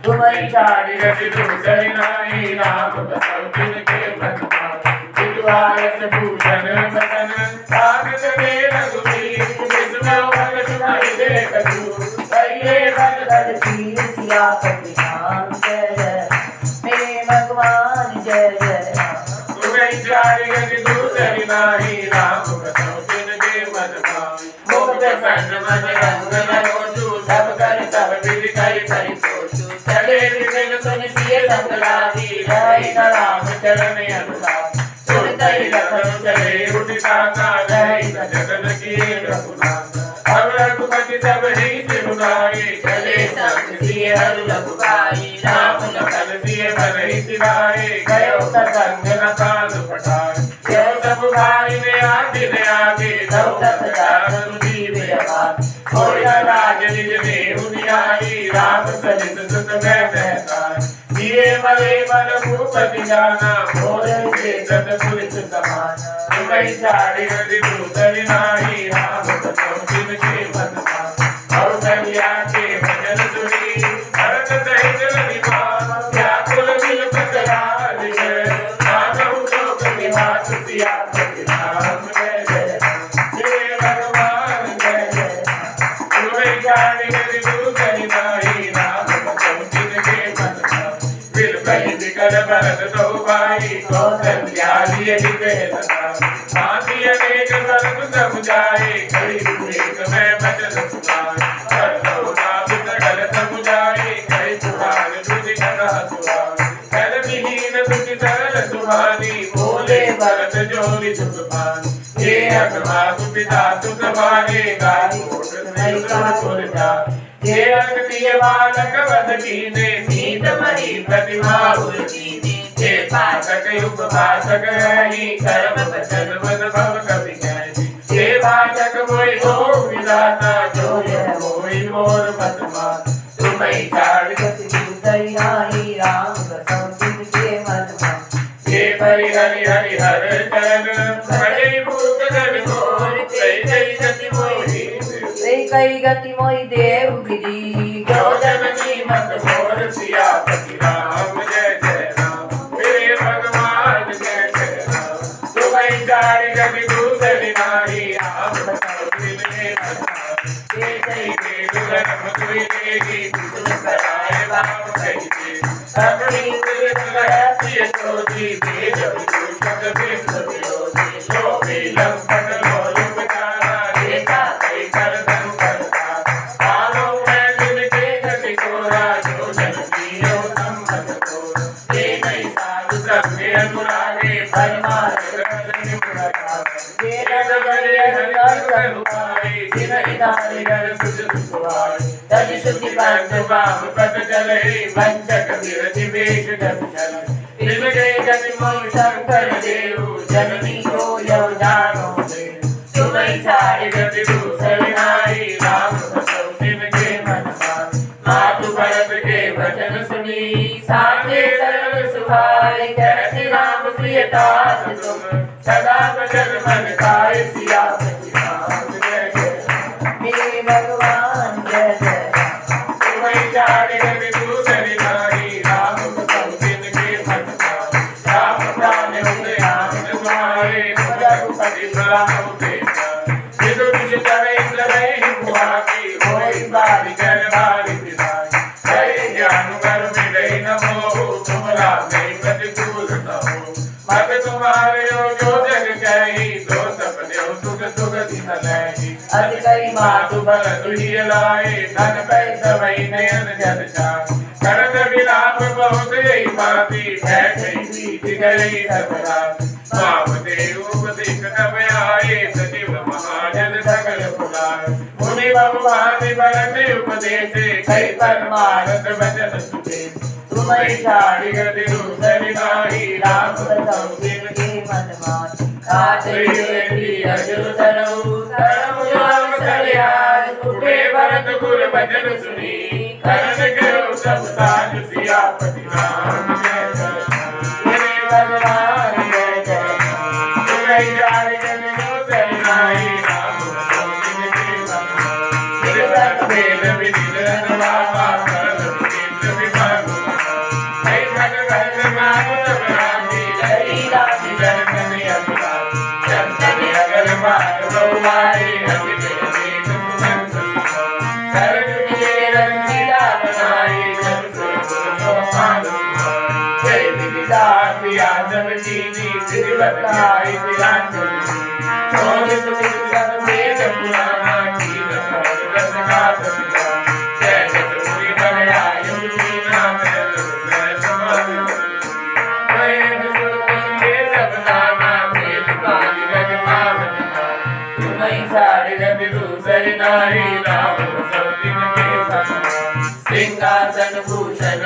तुम्हारी चारी रति दूसरी नाई राम बसव जिनके मन आयत भूषण बदन सागत दे रघुवीर विष्णु भग तुम्हारी देखू कहिए भगत शील सियापति राम जय जय मेरे भगवान जय जय तुम्हें चारी गति दूसरी नाही राम बसव जिनके मन भाई मुख प्रसन्न मन रंग मनोजू सब कर सब विधि करि परिपोषु चले विपिन सुनि सिय संगलादी रहि न राम चरण अनुसार सुनतई लखन चले उठिता का रहि न जगन किए रघुनाथ अब रघुपति सब ही सिरुनाई चले संग सिय हरु रघुराई राम लखन सिय भरहि सिवाए गयो संग न काल पटाए यो सब भाई ने आगे दौलत जान जीवे आबाद कोई राज निज देहु नियाई राम सरित सुत मैं बहतार दिए मले मन भूपति जाना भोरे के सत पुलिस समान तुम्हें चारी गति दूसरी नाही राम बसव जिनके मन भाई और कन्या के भजन सुनी भरत सहित रघुनाथ व्याकुल बिलपत लाल जय मानव शोक विनाश सियापति राम जय जय जय भगवान जय जय तुम्हें चारी गति दूसरी नाही राम बसव जिनके मन भाई बिलपति बिकर भरत दो भाई कौशल्या लिए विवेदना आदि अनेक सर्व समुझाए कई विवेक में वचन सुनाए सर्वो नाम सकल समुझाए कई पुराण तुझि कथा सुहाए कर विहीन तुझि सरल सुहानी बोले भरत जोरि सुख पान ये अगमा सुपिता सुत मारे गाई कोट नहीं कर सुर जा ये अगतिय बालक वध कीने मीत मही प्रतिमा उर कीने ये पाठक युग भाषक रही कर्म बचन मन भव कवि कहती ये भाषक मोहि गो विधाता जो यह मोहि मोर मत मान तुम्हें चारि गति दूसरी नाही राम बसव जिनके मन भाई ये परि हरि हरि हर चरण बड़े भूत जन घोर कई गति मोहि देव गिरी जो जननी मत मोर सियापति राम जय जय राम मेरे भगवान जय जय राम तुम्हें चारि गति दूसरी नाही राम बसव जिनके मन भाई ये जय दुर्गम तुई देगी दुष्ट कराए भाव कहिते अपनी तुझ सोची भेद विदूषक विष्ण विरोधी लोभी लंपट लोलुप तारा रेखा कई कर धन करता पालो मैं जिनके गति कोरा जो जन पियो सम्मत कोरा ये नहीं साधु सबके अनुरागे परमार्थ रतन पुरता ये नर गए हर करुणाए जिन इनारे घर सुध सुखवाए तज शुद्धि पंच वाम पद चले वंचक विरति वेश जब चले तिनके गति मोहि शंकर देव जननी को यौ जानो दे तुम्हें चारि गति दूसरी नाही राम बसव जिनके मन भाई मातु भरत के वचन सुनी साचे सरल सुभाए कहते राम प्रियदास तुम सदा वचन मन खाए सियापति राम जय जय मेरे भगवान जय जय तुम्हें चारि गति दूसरी नाही राम बसव जिनके मन भाई राम प्राण हुए राम तुम्हारे रघुपति प्रणाम देता विदु विष करे इंद्र नहीं हुआ की होई बारी कर बारी विदाई जय ज्ञान कर मिले न मोह तुमरा नहीं प्रतिकूल न हो मत तुम्हारे जो जग कही दो सब देव सुख सुख दिन लही अति कई मातु बल तुहि लाए धन पैसा वही नयन जन चाह करत विलाप बहुत यही पाती बैठे बीत गई सब रात माम देव उपदेश तब आए सचिव महा समाजन सकल पुराण मुनि बहुभांति बरते उपदेश कई परमार्थ वचन सुने तुम्हें छाड़ी गति दूसरी नाही राम बसौ जिनके मन मान खाते हुए अजर तरऊ तरऊ राम सरियाज उठे भरत गुर भजन सुनी करण के सब साज सियापति राम जय जय मेरे भगवान जय जय तुम्हें छाड़ी गति दूसरी नाही राम बसौ जिनके मन मान वेद विधि बाबा सिंहासन भूषण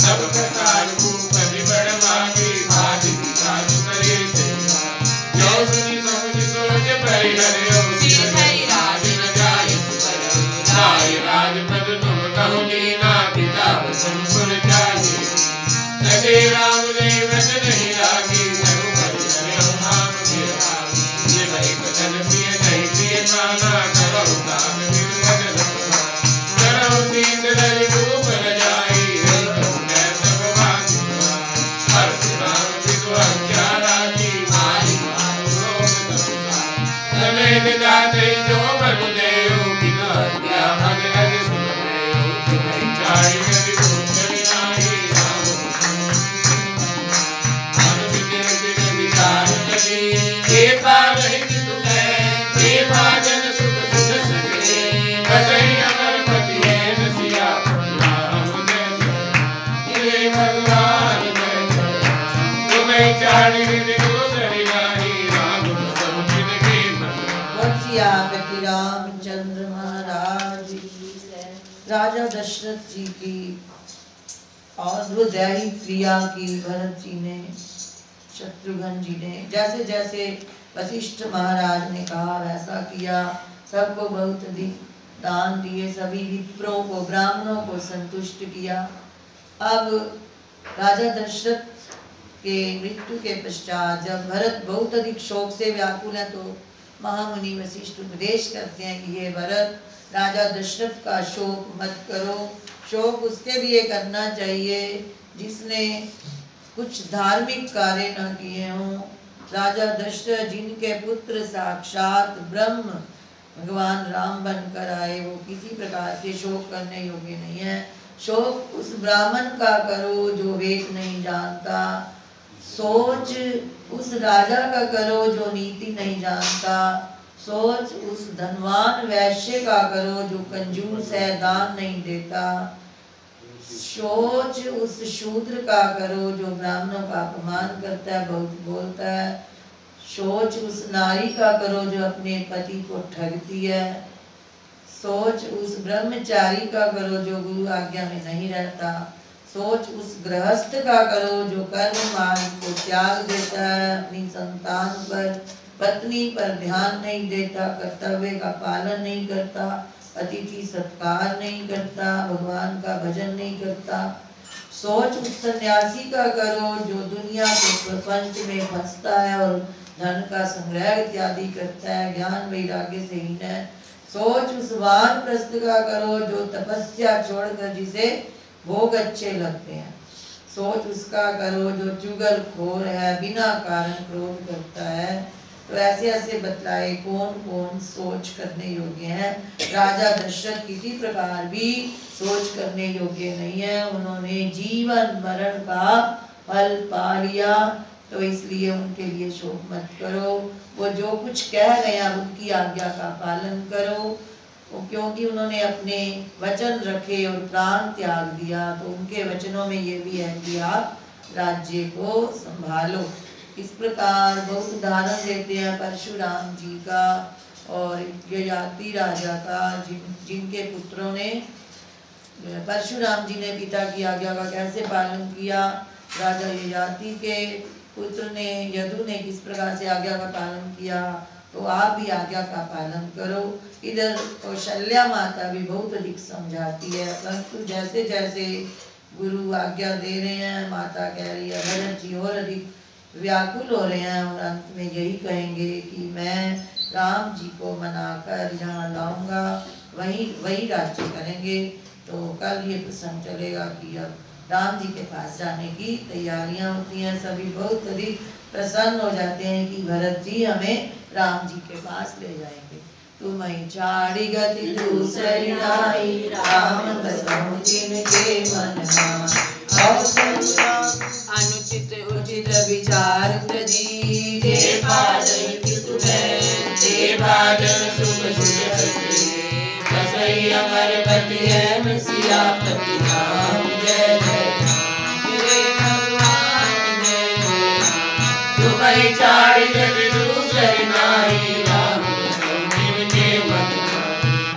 सब प्रकार सुनि समझ सोच परिहरियो सिर धरि राज न जाय सुपर नाय राजपद तुम कहु दीना पिता वचन पुर जाहि लगे राम ने वचन नहीं लागी धनु परिहरियो नाम बिरागी ये भाई वचन प्रिय नहीं प्रिय माना करो काम बिन वचन करो सीस धरि धूप न जाई जाते जो बनु देव बिना क्या भगत सुनो तुम्हें चाहि यदि सुंदरी नाही राम अनुचित बिन विचार करी ये पार हित तुम्हें ये भाजन सुख सुख सके बसई अमर पति है नसिया राम ये भगवान तुम्हें चाहि यदि सुंदरी नाही रामचंद्र महाराज राजा दशरथ जी की और हृदयी प्रिया की भरत जी ने शत्रुघ्न जी ने जैसे जैसे वशिष्ठ महाराज ने कहा वैसा किया। सबको बहुत अधिक दान दिए, सभी विप्रों को ब्राह्मणों को संतुष्ट किया। अब राजा दशरथ के मृत्यु के पश्चात जब भरत बहुत अधिक शोक से व्याकुल है तो महामुनि वशिष्ठ उपदेश करते हैं कि ये भरत राजा दशरथ का शोक मत करो। शोक उसके लिए करना चाहिए जिसने कुछ धार्मिक कार्य न किए हों। राजा दशरथ जिनके पुत्र साक्षात ब्रह्म भगवान राम बनकर आए, वो किसी प्रकार से शोक करने योग्य नहीं है। शोक उस ब्राह्मण का करो जो वेद नहीं जानता, सोच उस राजा का करो जो नीति नहीं जानता, सोच उस धनवान वैश्य का करो जो कंजूस है दान नहीं देता, सोच उस शूद्र का करो जो ब्राह्मणों का अपमान करता है बहुत बोलता है, सोच उस नारी का करो जो अपने पति को ठगती है, सोच उस ब्रह्मचारी का करो जो गुरु आज्ञा में नहीं रहता, सोच उस गृहस्थ का करो जो कर्म मार्ग को त्याग देता है, अपनी संतान पर पत्नी पर ध्यान नहीं देता, कर्तव्य का पालन नहीं करता, अतिथि सत्कार नहीं करता, भगवान का भजन नहीं करता। सोच उस सन्यासी का करो जो दुनिया के प्रपंच में फंसता है और धन का संग्रह इत्यादि करता है, ज्ञान वैराग्य से हीन है। सोच उस वानप्रस्थ का करो जो तपस्या छोड़कर जिसे भोग अच्छे लगते हैं। सोच उसका करो जो चुगलखोर है, बिना कारण क्रोध करता है। तो ऐसे ऐसे बतलाए कौन कौन सोच करने योग्य है। राजा दशरथ किसी प्रकार भी सोच करने योग्य नहीं है। उन्होंने जीवन मरण का फल पा लिया, तो इसलिए उनके लिए शोक मत करो। वो जो कुछ कह गए उनकी आज्ञा का पालन करो, क्योंकि उन्होंने अपने वचन रखे और प्राण त्याग दिया। तो उनके वचनों में ये भी है कि आप राज्य को संभालो। इस प्रकार बहुत उदाहरण देते हैं परशुराम जी का और ययाति राजा का, जिनके पुत्रों ने परशुराम जी ने पिता की आज्ञा का कैसे पालन किया। राजा ययाति के पुत्र ने यदु ने किस प्रकार से आज्ञा का पालन किया, तो आप भी आज्ञा का पालन करो। इधर कौशल्या माता भी बहुत अधिक समझाती है, परंतु जैसे जैसे गुरु आज्ञा दे रहे हैं, माता कह रही है भरत जी और अधिक व्याकुल हो रहे हैं और अंत में यही कहेंगे कि मैं राम जी को मनाकर यहाँ लाऊंगा, वही राज्य करेंगे। तो कल ये प्रसंग चलेगा कि अब राम जी के पास जाने की तैयारियां होती हैं। सभी बहुत अधिक प्रसन्न हो जाते हैं कि भरत जी हमें राम जी के पास ले जाएंगे। तुम्हें चारि गति दूसरी नाई, राम बसहु तिनके मन अनुचित उचित विचार तजी, जे पादहि तुम्हें जे भाजन सुख सुख सके, बसई अमर पति है सिया पति राम जय जय भगवान जय जय। तुम्हें चारि गति दूसरी नाई, राम के मन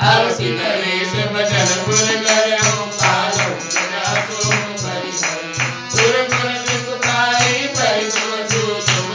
अवसि करे से बचन पुर करो पालो सो परिसर सुर गुण विकुताई परिसो तुम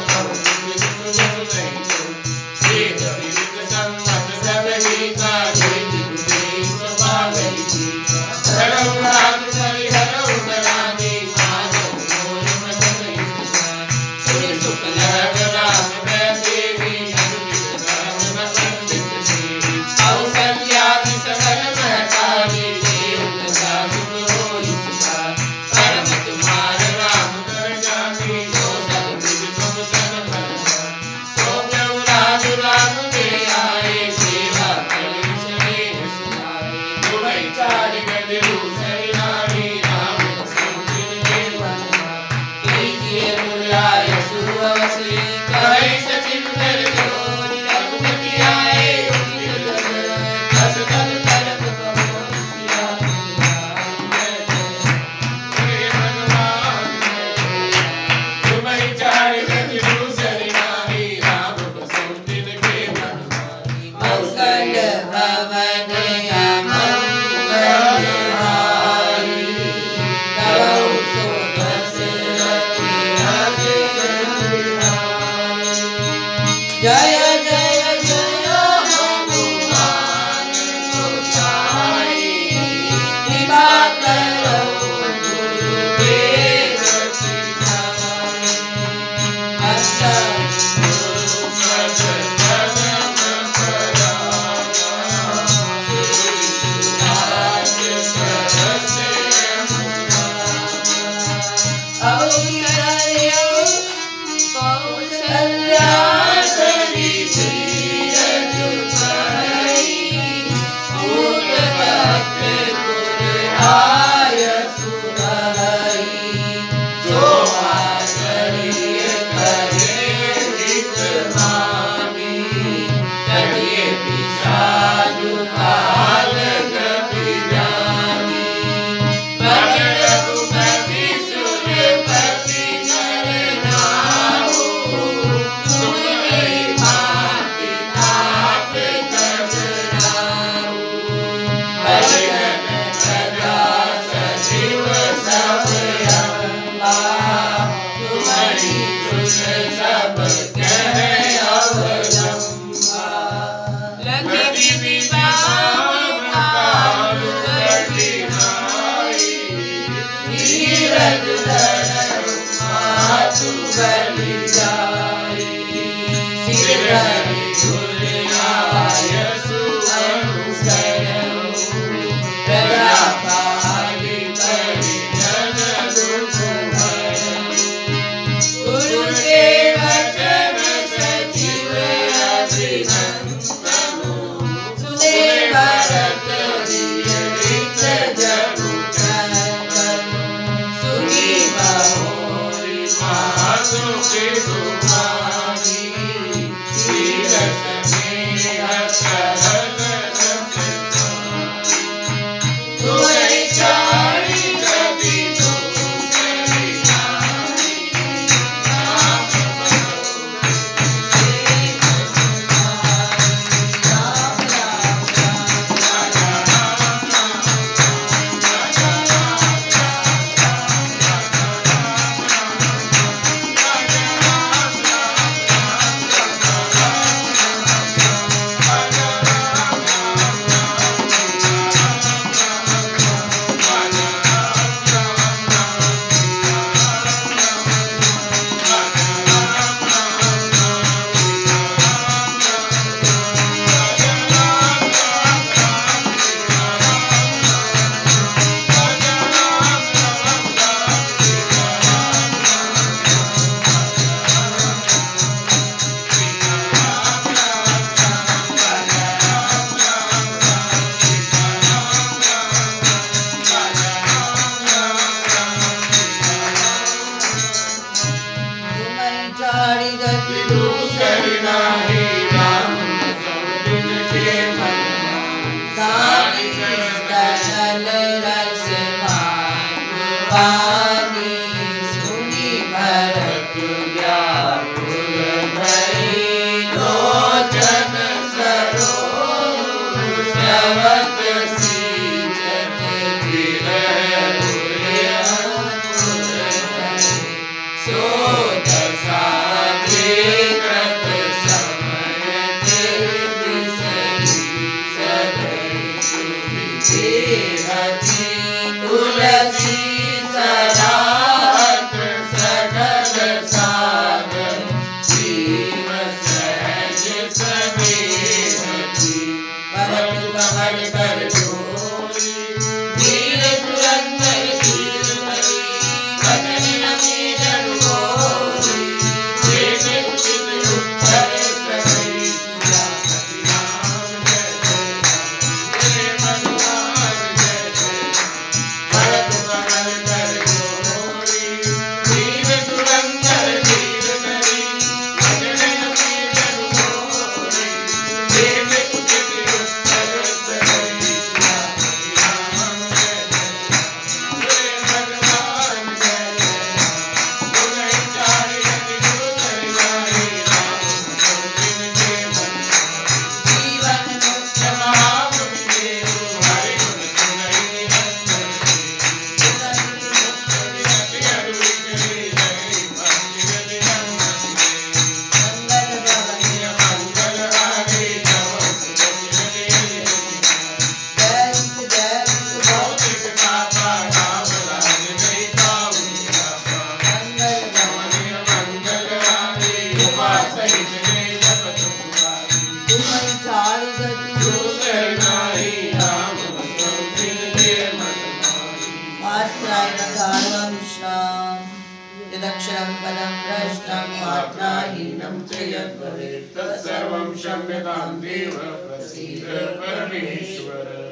जय जय जय हनुमान गोसाई कृपा करो गुरुदेव सिधाई अंतर विषये जपत पुरारी तुम्हारी चाल गति दूसर नाही राम संस्कृत मत मारी आश्रय नकारं विश्राम यदक्षरं पदं भ्रष्टं मात्राहीनं च यद्भवेत् तत्सर्वं क्षम्यतां देव प्रसीद परमेश्वर